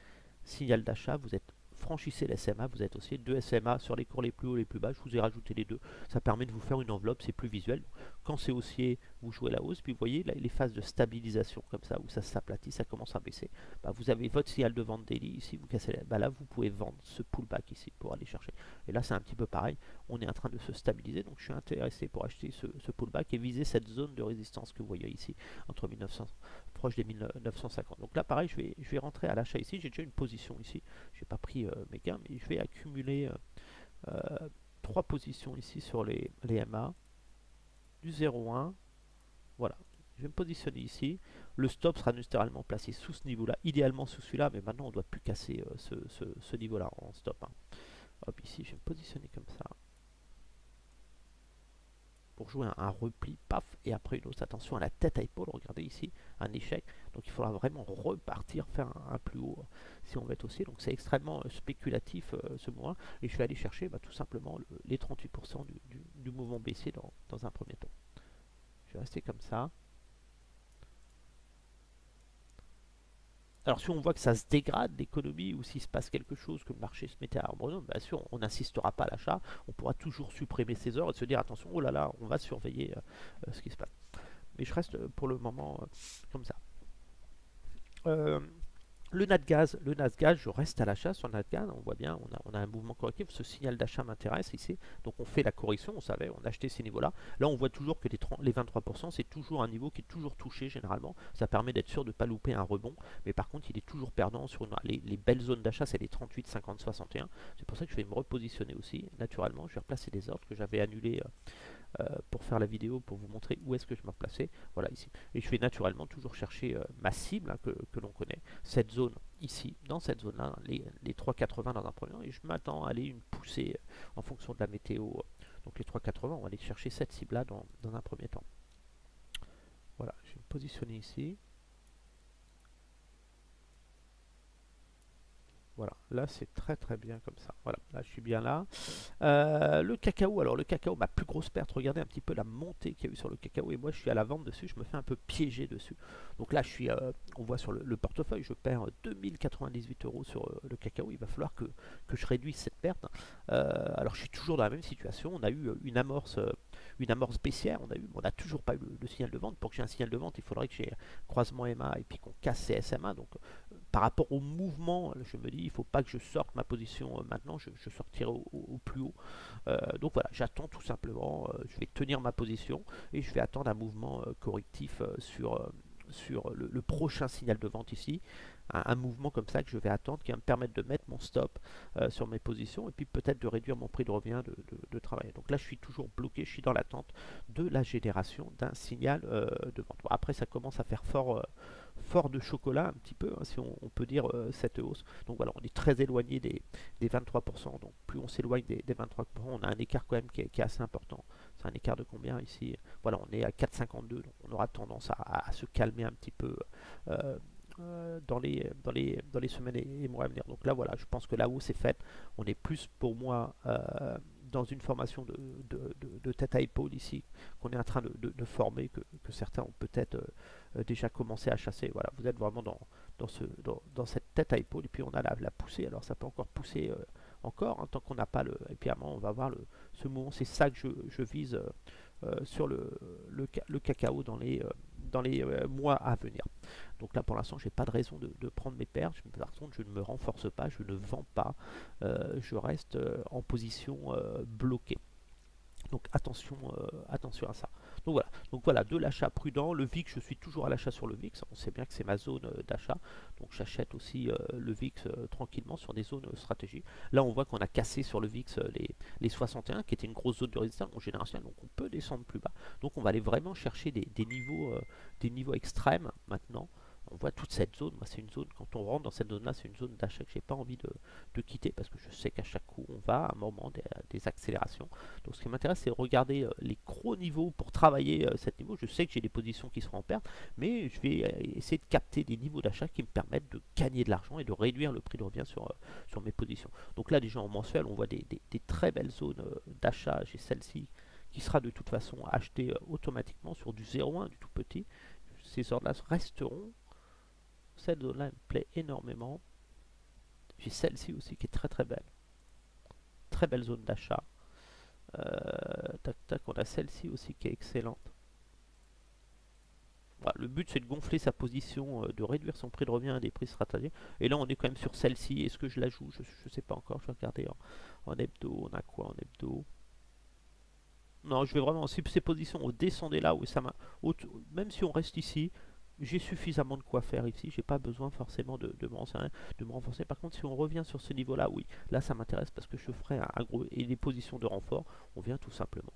Signal d'achat, vous êtes franchissez la SMA, vous êtes aussi 2 SMA sur les cours les plus hauts, les plus bas. Je vous ai rajouté les deux. Ça permet de vous faire une enveloppe, c'est plus visuel. Quand c'est haussier, vous jouez la hausse. Puis vous voyez là, les phases de stabilisation comme ça, où ça s'aplatit, ça commence à baisser. Bah, vous avez votre signal de vente daily ici, vous cassez bah, là, vous pouvez vendre ce pullback ici pour aller chercher. Et là, c'est un petit peu pareil. On est en train de se stabiliser, donc je suis intéressé pour acheter ce pullback et viser cette zone de résistance que vous voyez ici, entre 1900, proche des 1950. Donc là, pareil, je vais rentrer à l'achat ici. J'ai déjà une position ici. J'ai pas pris mes gains, mais je vais accumuler 3 positions ici sur les MA du 0,1. Voilà, je vais me positionner ici. Le stop sera naturellement placé sous ce niveau là, idéalement sous celui-là, mais maintenant on ne doit plus casser ce niveau là en stop, hein. Hop, ici je vais me positionner comme ça pour jouer un repli, paf, et après une hausse. Attention à la tête à épaule, regardez ici, un échec. Donc il faudra vraiment repartir, faire un plus haut si on veut être haussier. Donc c'est extrêmement spéculatif ce mois. Et je vais aller chercher tout simplement les 38% du mouvement baissier dans un premier temps. Je vais rester comme ça. Alors si on voit que ça se dégrade l'économie ou s'il se passe quelque chose, que le marché se mettait à abandonner, bien sûr on n'insistera pas à l'achat, on pourra toujours supprimer ces heures et se dire attention, oh là là, on va surveiller ce qui se passe. Mais je reste pour le moment comme ça. Euh, le NASGAZ, je reste à l'achat sur le NASGAZ, on voit bien, on a un mouvement correctif, ce signal d'achat m'intéresse ici, donc on fait la correction, on savait, on a acheté ces niveaux-là. Là on voit toujours que les 23%, c'est toujours un niveau qui est toujours touché généralement, ça permet d'être sûr de ne pas louper un rebond, mais par contre il est toujours perdant sur les belles zones d'achat, c'est les 38, 50, 61, c'est pour ça que je vais me repositionner aussi, naturellement, je vais replacer des ordres que j'avais annulés pour faire la vidéo, pour vous montrer où est-ce que je me replaçais. Voilà, ici. Et je vais naturellement toujours chercher ma cible hein, que l'on connaît, cette zone ici, dans cette zone-là, les 3,80 dans un premier temps, et je m'attends à aller une poussée en fonction de la météo. Donc les 3,80, on va aller chercher cette cible-là dans un premier temps. Voilà, je vais me positionner ici. Voilà, là c'est très très bien comme ça. Voilà, là je suis bien là. Le cacao, alors le cacao, ma plus grosse perte, regardez un petit peu la montée qu'il y a eu sur le cacao et moi je suis à la vente dessus, je me fais un peu piéger dessus. Donc là je suis, on voit sur le portefeuille, je perds 2098 euros sur le cacao, il va falloir que je réduise cette perte. Alors je suis toujours dans la même situation, on a eu une amorce baissière, on a toujours pas eu le signal de vente. Pour que j'ai un signal de vente, il faudrait que j'ai croisement MA et puis qu'on casse CSMA, donc par rapport au mouvement, je me dis, il ne faut pas que je sorte ma position maintenant, je sortirai au plus haut. Donc voilà, j'attends tout simplement, je vais tenir ma position et je vais attendre un mouvement correctif sur le prochain signal de vente ici. Un mouvement comme ça que je vais attendre qui va me permettre de mettre mon stop sur mes positions et puis peut-être de réduire mon prix de revient de travail. Donc là, je suis toujours bloqué, je suis dans l'attente de la génération d'un signal de vente. Bon, après, ça commence à faire fort de chocolat un petit peu, hein, si on peut dire cette hausse. Donc voilà, on est très éloigné des 23%. Donc plus on s'éloigne des 23%, on a un écart quand même qui est assez important. C'est un écart de combien ici? Voilà, on est à 4,52, donc on aura tendance à se calmer un petit peu euh, dans les semaines et mois à venir. Donc là voilà, je pense que la hausse est faite. On est plus pour moi dans une formation de tête à épaule ici qu'on est en train de former, que certains ont peut-être déjà commencé à chasser. Voilà, vous êtes vraiment dans cette tête à épaule et puis on a la poussée. Alors ça peut encore pousser encore hein, tant qu'on n'a pas le... Et puis à un moment on va voir ce mouvement. C'est ça que je vise sur le cacao dans les mois à venir. Donc là pour l'instant j'ai pas de raison de prendre mes pertes, par contre je ne me renforce pas, je ne vends pas, je reste en position bloquée. Donc attention à ça. Donc voilà, de l'achat prudent. Le VIX, je suis toujours à l'achat sur le VIX. On sait bien que c'est ma zone d'achat. Donc j'achète aussi le VIX tranquillement sur des zones stratégiques. Là, on voit qu'on a cassé sur le VIX les 61, qui était une grosse zone de résistance en général. Donc on peut descendre plus bas. Donc on va aller vraiment chercher des niveaux extrêmes maintenant. On voit toute cette zone, moi c'est une zone, quand on rentre dans cette zone là, c'est une zone d'achat que j'ai pas envie de quitter parce que je sais qu'à chaque coup on va à un moment des accélérations. Donc ce qui m'intéresse c'est de regarder les gros niveaux pour travailler cet niveau. Je sais que j'ai des positions qui seront en perte, mais je vais essayer de capter des niveaux d'achat qui me permettent de gagner de l'argent et de réduire le prix de revient sur mes positions. Donc là déjà en mensuel on voit des très belles zones d'achat. J'ai celle-ci qui sera de toute façon achetée automatiquement sur du 0,1, du tout petit. Ces ordres là resteront. Cette zone-là me plaît énormément. J'ai celle-ci aussi qui est très très belle. Très belle zone d'achat. Tac tac, on a celle-ci aussi qui est excellente. Voilà, le but c'est de gonfler sa position, de réduire son prix de revient à des prix stratégiques. Et là on est quand même sur celle-ci. Est-ce que je la joue? Je ne sais pas encore. Je vais regarder en hebdo. On a quoi en hebdo? Non, je vais vraiment. Si ces positions, on descendait là, où ça m'a. Même si on reste ici, j'ai suffisamment de quoi faire ici, j'ai pas besoin forcément de me renforcer. Par contre, si on revient sur ce niveau-là, oui, là ça m'intéresse parce que je ferai un gros... Et les positions de renfort, on vient tout simplement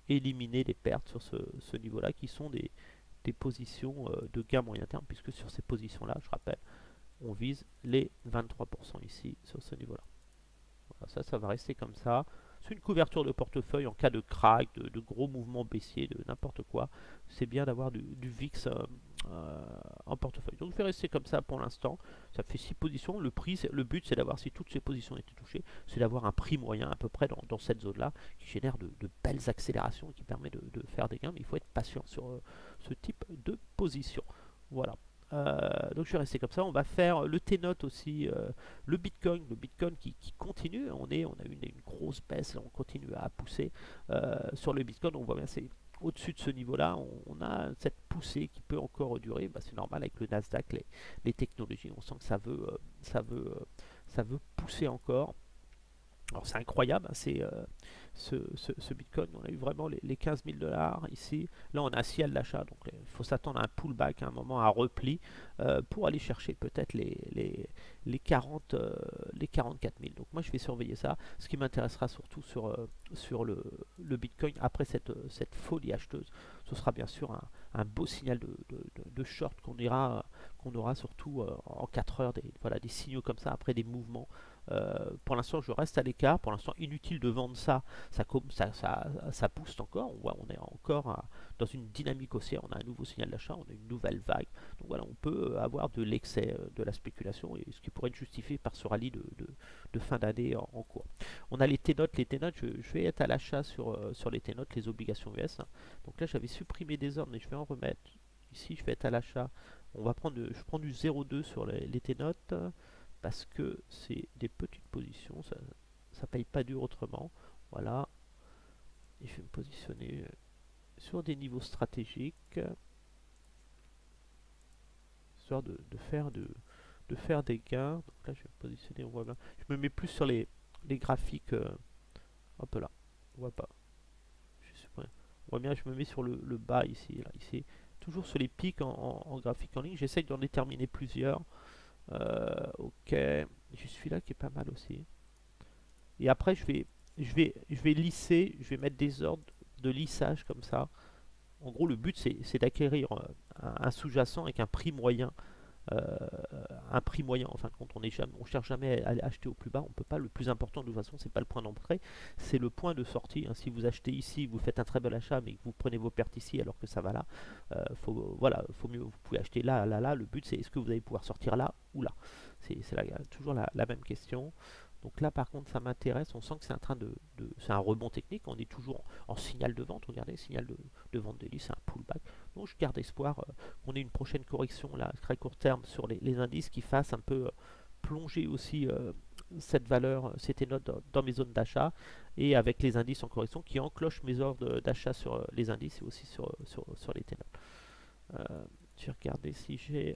éliminer les pertes sur ce niveau-là qui sont des positions de gain moyen terme, puisque sur ces positions-là, je rappelle, on vise les 23% ici, sur ce niveau-là. Voilà, ça va rester comme ça. C'est une couverture de portefeuille en cas de crack, de gros mouvements baissiers, de n'importe quoi. C'est bien d'avoir du VIX en portefeuille. Donc je vais rester comme ça pour l'instant. Ça fait 6 positions. Le but c'est d'avoir, si toutes ces positions étaient touchées, c'est d'avoir un prix moyen à peu près dans cette zone-là qui génère de belles accélérations et qui permet de faire des gains. Mais il faut être patient sur ce type de position. Voilà. Donc je vais rester comme ça. On va faire le T-Note aussi, le Bitcoin qui continue. On a une grosse baisse, là, on continue à pousser sur le Bitcoin. On voit bien, c'est au-dessus de ce niveau-là. On a cette poussée qui peut encore durer. Bah, c'est normal avec le Nasdaq, les technologies. On sent que ça veut pousser encore. Alors c'est incroyable, hein, ce Bitcoin, on a eu vraiment les 15 000 dollars ici. Là on a un ciel d'achat, donc il faut s'attendre à un pullback, à un moment, un repli pour aller chercher peut-être les 40, les 44 000. Donc moi je vais surveiller ça. Ce qui m'intéressera surtout sur le Bitcoin après cette folie acheteuse, ce sera bien sûr un beau signal de short qu'on aura surtout en 4 heures, voilà, des signaux comme ça après des mouvements. Pour l'instant, je reste à l'écart. Pour l'instant, inutile de vendre ça. Ça pousse encore. On voit, on est encore dans une dynamique haussière. On a un nouveau signal d'achat. On a une nouvelle vague. Donc voilà, on peut avoir de l'excès de la spéculation, et ce qui pourrait être justifié par ce rallye de fin d'année en cours. On a les T-Notes. Les T-Notes, je vais être à l'achat sur les T-Notes, les obligations US. Donc là, j'avais supprimé des ordres, mais je vais en remettre. Ici, je vais être à l'achat. Je prends du 0,2 sur les T-Notes parce que c'est des petites positions, ça paye pas dur autrement. Voilà, et je vais me positionner sur des niveaux stratégiques, histoire de faire des gains. Donc là je vais me positionner, on voit bien. Je me mets plus sur les graphiques, hop là, on voit pas. On voit bien, je me mets sur le bas ici, là, ici. Toujours sur les pics en graphique en ligne, j'essaye d'en déterminer plusieurs. Ok, j'ai celui-là qui est pas mal aussi. Et après, je vais lisser, je vais mettre des ordres de lissage comme ça. En gros, le but, c'est d'acquérir un sous-jacent avec euh, un prix moyen. En fin de compte, on cherche jamais à acheter au plus bas. On peut pas. Le plus important, de toute façon, c'est pas le point d'entrée, c'est le point de sortie. Hein. Si vous achetez ici, vous faites un très bel achat, mais que vous prenez vos pertes ici, alors que ça va là, voilà, faut mieux. Vous pouvez acheter là, là, là. Le but, c'est est-ce que vous allez pouvoir sortir là ou là. C'est toujours la même question. Donc là, par contre, ça m'intéresse. On sent que c'est en train c'est un rebond technique. On est toujours en signal de vente. Regardez, signal de vente délit, c'est un pullback. Donc je garde espoir qu'on ait une prochaine correction là, très court terme sur les indices qui fassent un peu plonger aussi cette valeur, ces notes dans mes zones d'achat, et avec les indices en correction qui enclenchent mes ordres d'achat sur les indices et aussi sur les ténors. Je vais regarder si j'ai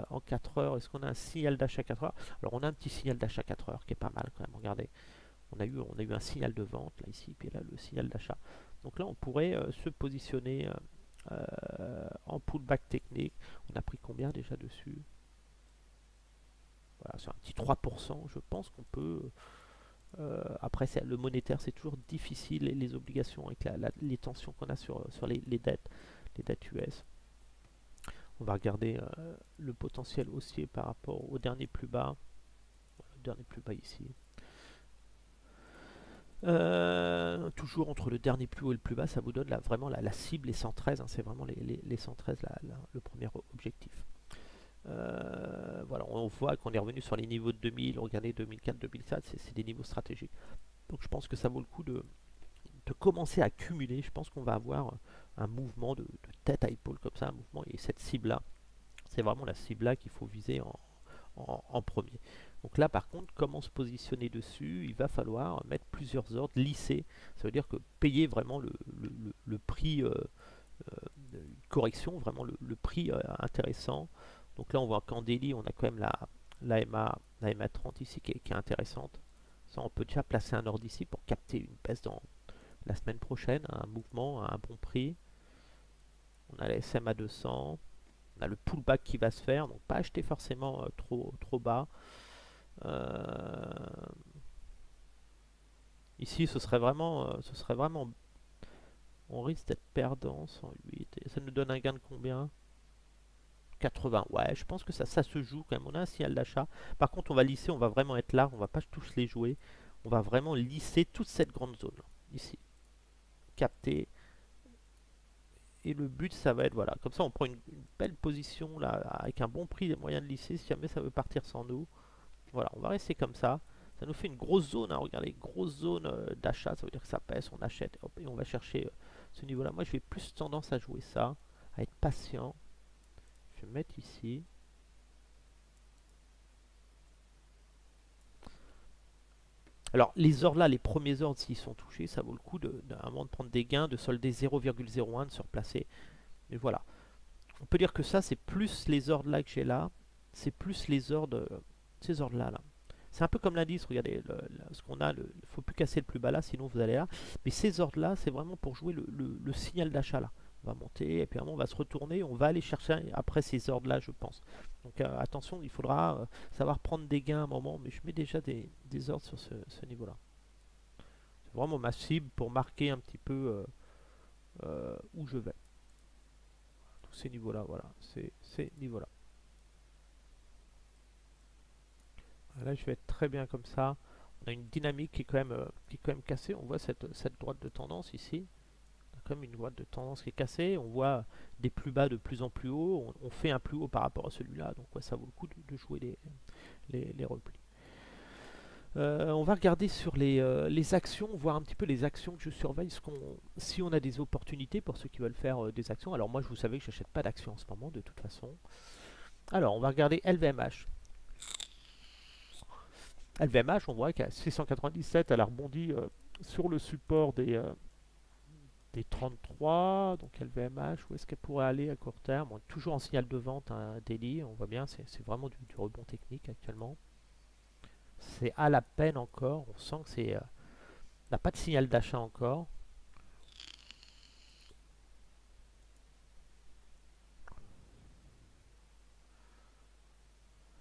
en 4 heures, est-ce qu'on a un signal d'achat 4 heures. Alors on a un petit signal d'achat 4 heures qui est pas mal quand même, regardez. On a eu un signal de vente là ici, puis là le signal d'achat. Donc là on pourrait se positionner en pullback technique. On a pris combien déjà dessus? Voilà, c'est un petit 3%. Je pense qu'on peut. Après, le monétaire, c'est toujours difficile. Les obligations avec les tensions qu'on a sur les dettes US. On va regarder le potentiel haussier par rapport au dernier plus bas. Le dernier plus bas ici. Toujours entre le dernier plus haut et le plus bas, ça vous donne vraiment la cible, les 113. Hein, c'est vraiment les 113 le premier objectif. Voilà, on voit qu'on est revenu sur les niveaux de 2000. Regardez 2004, 2007, c'est des niveaux stratégiques. Donc je pense que ça vaut le coup de commencer à cumuler. Je pense qu'on va avoir un mouvement de tête à épaule comme ça, un mouvement, et cette cible là, c'est vraiment la cible là qu'il faut viser en premier. Donc là par contre, comment se positionner dessus? Il va falloir mettre plusieurs ordres, lisser. Ça veut dire que payer vraiment le prix, une correction, vraiment le prix intéressant. Donc là on voit qu'en daily on a quand même la MA 30 ici qui est intéressante. Ça, on peut déjà placer un ordre ici pour capter une baisse dans la semaine prochaine, un mouvement à un bon prix. On a la SMA 200, on a le pullback qui va se faire, donc pas acheter forcément trop bas. Ici ce serait vraiment on risque d'être perdant. 108, et ça nous donne un gain de combien? 80. Ouais, je pense que ça se joue quand même. On a un signal d'achat. Par contre, on va lisser, on va vraiment être là. On va pas tous les jouer. On va vraiment lisser toute cette grande zone ici. Capter. Et le but, ça va être, voilà, comme ça, on prend une belle position là, avec un bon prix, des moyens de lisser. Si jamais ça veut partir sans nous, voilà, on va rester comme ça. Ça nous fait une grosse zone. Hein, regardez, grosse zone d'achat. Ça veut dire que ça pèse, on achète, hop, et on va chercher ce niveau-là. Moi, je vais plus tendance à jouer ça, à être patient. Je vais mettre ici. Alors les ordres là, les premiers ordres, s'ils sont touchés, ça vaut le coup à un moment de prendre des gains, de solder 0,01, de se replacer. Mais voilà. On peut dire que ça, c'est plus les ordres là que j'ai là. C'est plus les ordres, ces ordres là. C'est un peu comme l'indice, regardez, ce qu'on a, il ne faut plus casser le plus bas là, sinon vous allez là. Mais ces ordres là, c'est vraiment pour jouer le signal d'achat là. On va monter, et puis à un moment on va se retourner, on va aller chercher après ces ordres là, je pense. Donc attention, il faudra savoir prendre des gains à un moment, mais je mets déjà des ordres sur ce niveau là. C'est vraiment ma cible pour marquer un petit peu où je vais. Tous ces niveaux là, voilà, ces niveaux là. Là, je vais être très bien comme ça. On a une dynamique qui est quand même cassée. On voit cette droite de tendance ici. On a quand même une droite de tendance qui est cassée. On voit des plus bas de plus en plus haut. On fait un plus haut par rapport à celui-là. Donc, ouais, ça vaut le coup de jouer les replis. On va regarder sur les actions, voir un petit peu les actions que je surveille, si on a des opportunités pour ceux qui veulent faire des actions. Alors moi, je vous savez que je n'achète pas d'actions en ce moment, de toute façon. Alors, on va regarder LVMH. LVMH, on voit qu'à 697, elle a rebondi sur le support des 33. Donc LVMH, où est-ce qu'elle pourrait aller à court terme? On est toujours en signal de vente, un daily, on voit bien, c'est vraiment du rebond technique actuellement. C'est à la peine encore, on sent que c'est n'a pas de signal d'achat encore.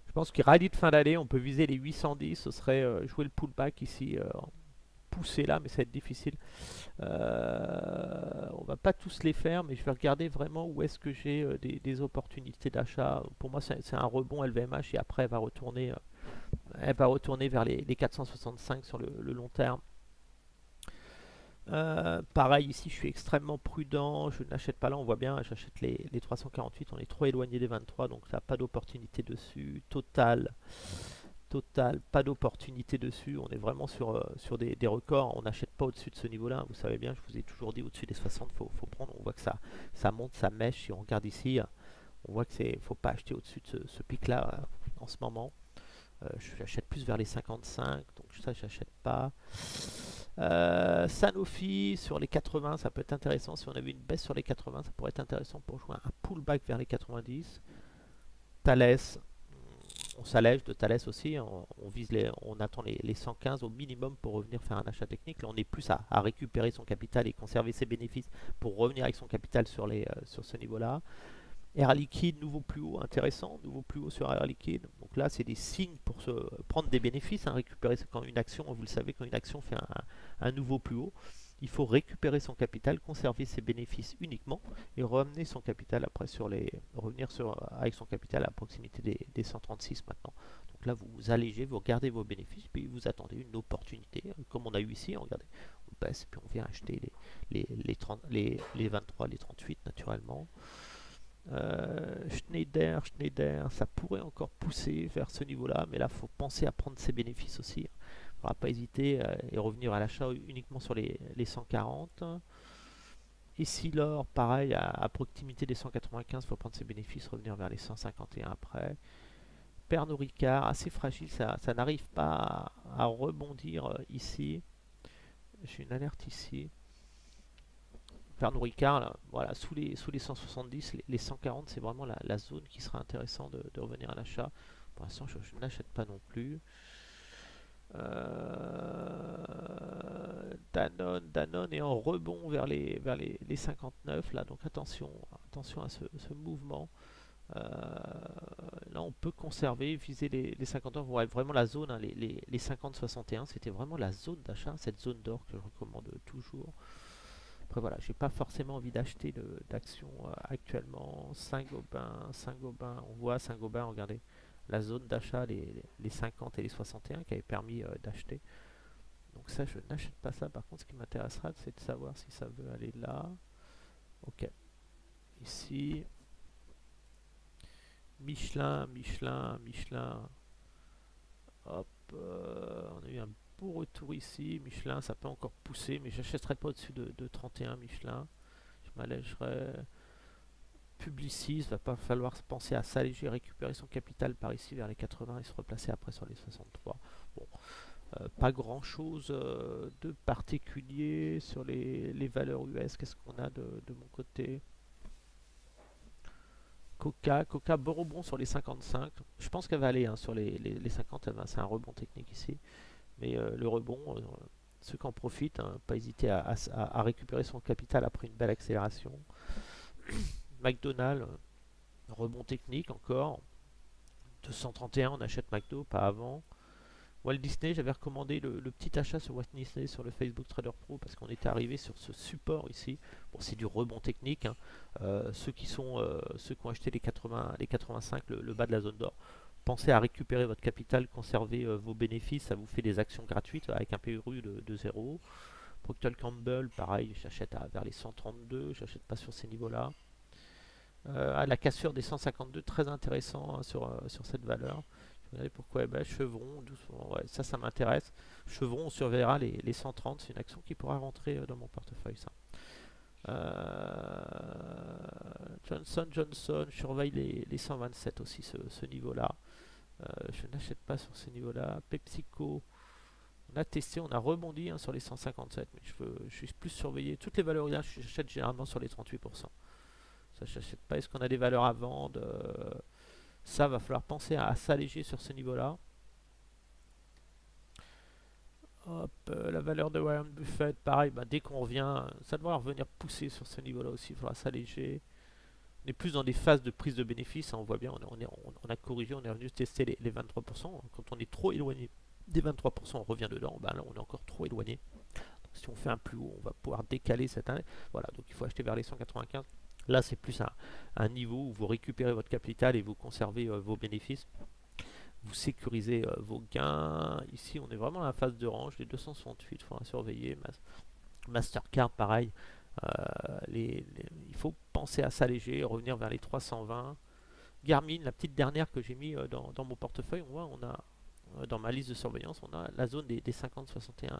Je pense qu'il rallye de fin d'année, on peut viser les 810, ce serait jouer le pullback ici, pousser là, mais ça va être difficile. On va pas tous les faire, mais je vais regarder vraiment où est-ce que j'ai des opportunités d'achat. Pour moi, c'est un rebond LVMH et après elle va retourner vers les 465 sur le long terme. Pareil ici, je suis extrêmement prudent, je n'achète pas là, on voit bien, j'achète les 348, on est trop éloigné des 23, donc ça n'a pas d'opportunité dessus. Total, pas d'opportunité dessus, on est vraiment sur des records, on n'achète pas au-dessus de ce niveau-là, vous savez bien, je vous ai toujours dit au-dessus des 60, faut prendre, on voit que ça monte, ça mèche, si on regarde ici, on voit que faut pas acheter au-dessus de ce pic-là en ce moment. J'achète plus vers les 55, donc ça j'achète pas. Sanofi sur les 80, ça peut être intéressant. Si on avait une baisse sur les 80, ça pourrait être intéressant pour jouer un pullback vers les 90. Thales, on s'allège de Thales aussi. On attend les 115 au minimum pour revenir faire un achat technique. Là, on est plus à récupérer son capital et conserver ses bénéfices pour revenir avec son capital sur ce niveau-là. Air Liquide, nouveau plus haut, intéressant, nouveau plus haut sur Air Liquide. Donc là, c'est des signes pour se prendre des bénéfices, récupérer quand une action, vous le savez, quand une action fait un nouveau plus haut, il faut récupérer son capital, conserver ses bénéfices uniquement et ramener son capital après revenir avec son capital à proximité des 136 maintenant. Donc là, vous allégez, vous regardez vos bénéfices, puis vous attendez une opportunité, comme on a eu ici, regardez, on baisse, puis on vient acheter les 23, les 38 naturellement. Schneider, ça pourrait encore pousser vers ce niveau-là, mais là, il faut penser à prendre ses bénéfices aussi. Il ne faudra pas hésiter et revenir à l'achat uniquement sur les 140. Ici, l'or, pareil, à proximité des 195, il faut prendre ses bénéfices, revenir vers les 151 après. Pernod Ricard, assez fragile, ça n'arrive pas à rebondir ici. J'ai une alerte ici. Pernod Ricard, là, voilà, sous les 170, les 140, c'est vraiment la zone qui sera intéressant de revenir à l'achat. Pour l'instant, je n'achète pas non plus. Danone est en rebond vers les 59 là, donc attention à ce mouvement. Là, on peut conserver, viser les 59, ouais, vraiment la zone, hein, les 50-61, c'était vraiment la zone d'achat, cette zone d'or que je recommande toujours. Après voilà, j'ai pas forcément envie d'acheter d'actions actuellement. Saint-Gobain, on voit Saint-Gobain, regardez, la zone d'achat, les 50 et les 61 qui avait permis d'acheter. Donc ça, je n'achète pas ça. Par contre, ce qui m'intéressera, c'est de savoir si ça veut aller là. Ok. Ici. Michelin. Hop. On a eu un beau retour ici. Michelin, ça peut encore pousser, mais j'achèterai pas au-dessus de 31 Michelin. Je m'allégerai. Publicis, va pas falloir penser à s'alléger, récupérer son capital par ici vers les 80 et se replacer après sur les 63. Bon, Pas grand chose de particulier sur les valeurs US. Qu'est-ce qu'on a de mon côté? Coca, bon rebond sur les 55. Je pense qu'elle va aller hein, sur les 50. C'est un rebond technique ici. Mais le rebond, ceux qui en profitent, hein, pas hésiter à récupérer son capital après une belle accélération. McDonald's, rebond technique encore. 231, on achète McDo, pas avant. Walt Disney, j'avais recommandé le petit achat sur Walt Disney sur le Facebook Trader Pro parce qu'on était arrivé sur ce support ici. Bon, c'est du rebond technique. Hein. Ceux qui ont acheté les 85, le bas de la zone d'or, pensez à récupérer votre capital, conserver vos bénéfices. Ça vous fait des actions gratuites avec un PRU de 0. Procter Campbell, pareil, j'achète vers les 132. J'achète pas sur ces niveaux-là. La cassure des 152, très intéressant hein, sur cette valeur. Regardez pourquoi Chevron, doucement, ouais, ça m'intéresse. Chevron, on surveillera les 130, c'est une action qui pourra rentrer dans mon portefeuille. Ça. Johnson, je surveille les 127 aussi, ce niveau-là. Je n'achète pas sur ce niveau-là. PepsiCo, on a testé, on a rebondi hein, sur les 157, mais je suis plus surveillé. Toutes les valeurs là, j'achète généralement sur les 38%. Ça, j'achète pas. Est-ce qu'on a des valeurs à vendre? Ça, va falloir penser à s'alléger sur ce niveau-là. Hop, la valeur de Warren Buffett, pareil, dès qu'on revient, ça devrait revenir pousser sur ce niveau-là aussi, il faudra s'alléger. On est plus dans des phases de prise de bénéfices, hein, on voit bien, on a corrigé, on est revenu tester les 23%. Quand on est trop éloigné des 23%, on revient dedans, là on est encore trop éloigné. Donc, si on fait un plus haut, on va pouvoir décaler cette année. Voilà, donc il faut acheter vers les 195. Là, c'est plus un niveau où vous récupérez votre capital et vous conservez vos bénéfices. Vous sécurisez vos gains. Ici, on est vraiment dans la phase de range. Les 268, il faudra surveiller. Mastercard, pareil. Il faut penser à s'alléger, revenir vers les 320. Garmin, la petite dernière que j'ai mis dans mon portefeuille, on a dans ma liste de surveillance, on a la zone des 50-61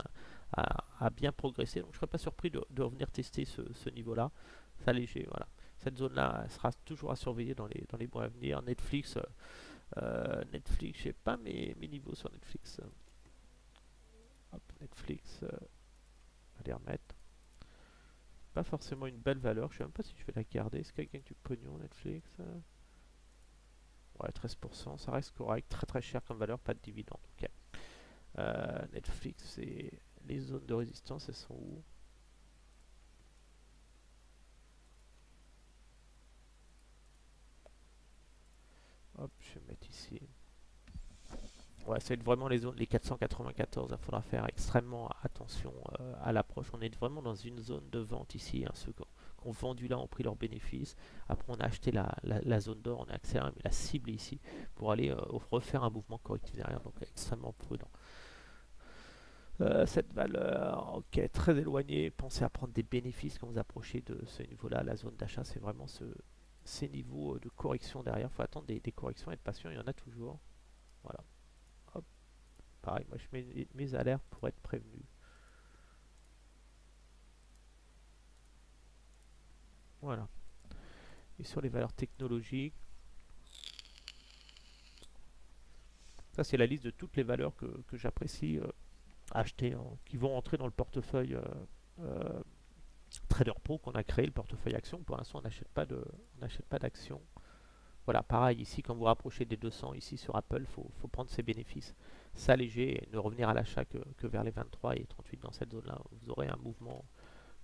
a bien progressé. Donc je ne serais pas surpris de revenir tester ce niveau-là. S'alléger, voilà. Cette zone-là sera toujours à surveiller dans les mois à venir. Netflix, je sais pas mes niveaux sur Netflix. Hop, Netflix, allez remettre. Pas forcément une belle valeur, je sais même pas si je vais la garder. Est-ce qu'il y a quelqu'un du pognon Netflix? Ouais, 13%, ça reste correct, très très cher comme valeur, pas de dividende. Okay. Netflix, c'est les zones de résistance, elles sont où? Hop, je vais mettre ici. Ouais, c'est vraiment les zones, les 494, il faudra faire extrêmement attention à l'approche. On est vraiment dans une zone de vente ici. Hein, ceux qui ont vendu là ont pris leurs bénéfices. Après, on a acheté la zone d'or, on a accéléré, mais la cible ici pour aller refaire un mouvement correctif derrière. Donc, extrêmement prudent. Cette valeur, ok, très éloignée. Pensez à prendre des bénéfices quand vous approchez de ce niveau-là. La zone d'achat, c'est vraiment ces niveaux de correction derrière. Il faut attendre des corrections et être patient. Il y en a toujours. Voilà. Hop. Pareil, moi je mets mes alertes pour être prévenu. Voilà. Et sur les valeurs technologiques, ça c'est la liste de toutes les valeurs que j'apprécie acheter, hein, qui vont entrer dans le portefeuille Trader Pro qu'on a créé, le portefeuille action. Pour l'instant, on n'achète pas d'actions. Voilà, pareil ici, quand vous rapprochez des 200 ici sur Apple, faut prendre ses bénéfices, s'alléger et ne revenir à l'achat que vers les 23 et 38 dans cette zone-là. Vous aurez un mouvement.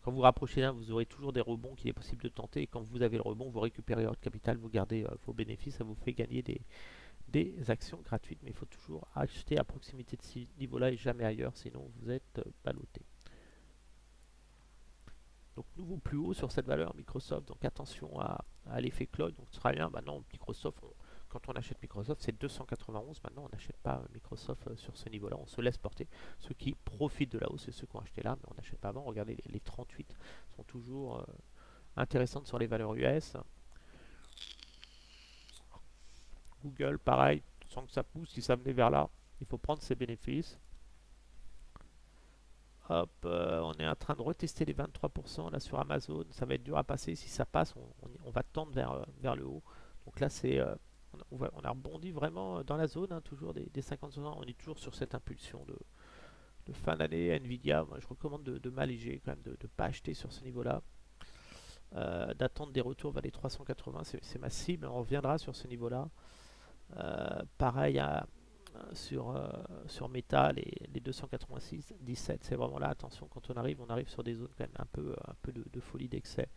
Quand vous rapprochez là, vous aurez toujours des rebonds qu'il est possible de tenter. Et quand vous avez le rebond, vous récupérez votre capital, vous gardez vos bénéfices, ça vous fait gagner des actions gratuites. Mais il faut toujours acheter à proximité de ce niveau-là et jamais ailleurs, sinon vous êtes ballotté. Donc nouveau plus haut sur cette valeur Microsoft, donc attention à l'effet Cloud. Donc ce sera bien, maintenant Microsoft, quand on achète Microsoft c'est 291, maintenant on n'achète pas Microsoft sur ce niveau là, on se laisse porter. Ceux qui profitent de la hausse c'est ceux qui ont acheté là, mais on n'achète pas avant. Regardez les 38 sont toujours intéressantes sur les valeurs US. Google pareil, sans que ça pousse, si ça venait vers là, il faut prendre ses bénéfices. Hop, on est en train de retester les 23% là sur Amazon. Ça va être dur à passer. Si ça passe, on va tendre vers le haut. Donc là, on a rebondi vraiment dans la zone, hein, toujours des 50%. On est toujours sur cette impulsion de fin d'année, Nvidia, moi, je recommande de m'alléger quand même, de ne pas acheter sur ce niveau-là. D'attendre des retours vers les 380, c'est ma cible, on reviendra sur ce niveau-là. Pareil sur Meta, les 286, 17, c'est vraiment là, attention, quand on arrive sur des zones quand même un peu de folie d'excès.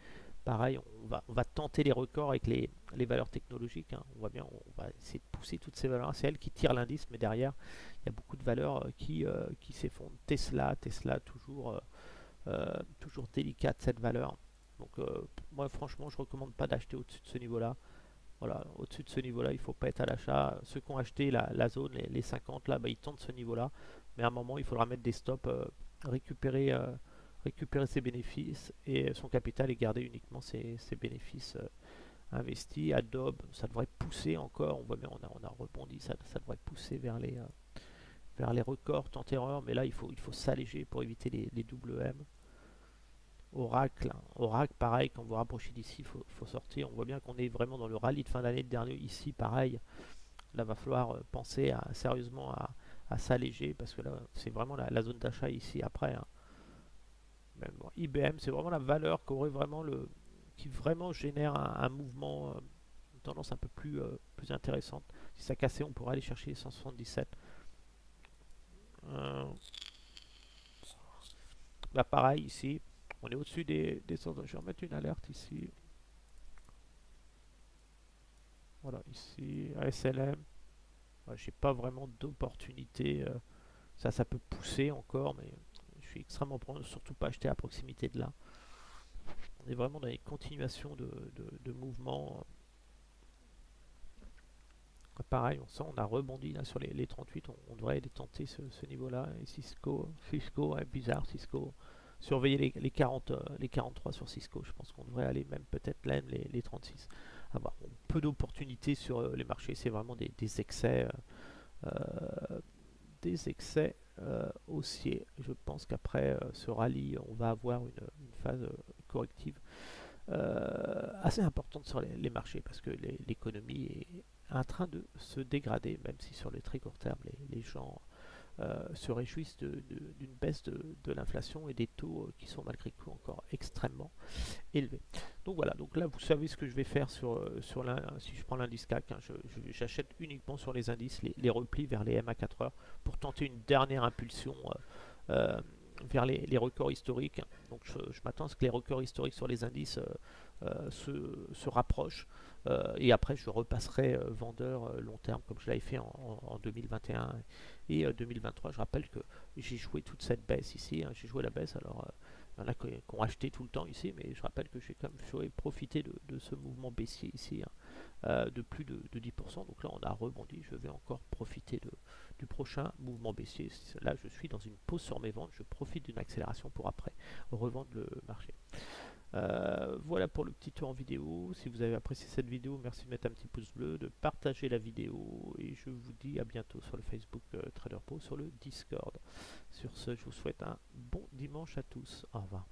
Pareil, on va tenter les records avec les valeurs technologiques, hein. On voit bien, on va essayer de pousser toutes ces valeurs. C'est elles qui tirent l'indice, mais derrière, il y a beaucoup de valeurs qui s'effondrent. Tesla, toujours délicate cette valeur. Donc moi franchement je recommande pas d'acheter au-dessus de ce niveau-là. Voilà, au-dessus de ce niveau-là, il ne faut pas être à l'achat. Ceux qui ont acheté la zone, les 50, là, bah, ils tentent ce niveau-là. Mais à un moment, il faudra mettre des stops, récupérer, récupérer ses bénéfices et son capital et garder uniquement ses bénéfices investis. Adobe, ça devrait pousser encore. On voit bien, on a rebondi, ça devrait pousser vers les records, tant erreur. Mais là, il faut s'alléger pour éviter les double M. Oracle, pareil, quand vous rapprochez d'ici, il faut sortir. On voit bien qu'on est vraiment dans le rallye de fin d'année de dernier. Ici, pareil, là, va falloir penser sérieusement à s'alléger parce que là, c'est vraiment la zone d'achat ici après, hein. Même, bon, IBM, c'est vraiment la valeur qui vraiment génère un mouvement, une tendance un peu plus intéressante. Si ça cassait, on pourrait aller chercher les 177. Là, pareil, ici, on est au-dessus des 100. Je vais remettre une alerte ici. Voilà, ici, ASLM. Ouais, j'ai pas vraiment d'opportunité. Ça peut pousser encore, mais je suis extrêmement prudent, surtout pas acheter à proximité de là. On est vraiment dans les continuations de mouvements. Pareil, on sent, on a rebondi là sur les 38. On devrait aller tenter ce niveau-là. Et Cisco, ouais, bizarre, Cisco. Surveiller les 40, les 43 sur Cisco. Je pense qu'on devrait aller même peut-être là les 36. Avoir peu d'opportunités sur les marchés. C'est vraiment des excès. Des excès haussiers. Je pense qu'après ce rallye, on va avoir une phase corrective assez importante sur les marchés parce que l'économie est en train de se dégrader, même si sur les très court terme, les gens se réjouissent d'une baisse de l'inflation et des taux qui sont malgré tout encore extrêmement élevés. Donc voilà, donc là vous savez ce que je vais faire si je prends l'indice CAC, hein, j'achète uniquement sur les indices les replis vers les MA 4 heures pour tenter une dernière impulsion vers les records historiques. Donc je m'attends à ce que les records historiques sur les indices se rapprochent et après je repasserai vendeur long terme comme je l'avais fait en 2021 et 2023. Je rappelle que j'ai joué toute cette baisse ici, hein. J'ai joué la baisse, alors il y en a qui ont acheté tout le temps ici, mais je rappelle que j'ai quand même profité de ce mouvement baissier ici, hein, de plus de 10%. Donc là on a rebondi, je vais encore profiter du prochain mouvement baissier. Là je suis dans une pause sur mes ventes, je profite d'une accélération pour après revendre le marché. Voilà pour le petit tour en vidéo. Si vous avez apprécié cette vidéo, merci de mettre un petit pouce bleu, de partager la vidéo et je vous dis à bientôt sur le Facebook Trader Pro, sur le Discord. Sur ce, je vous souhaite un bon dimanche à tous. Au revoir.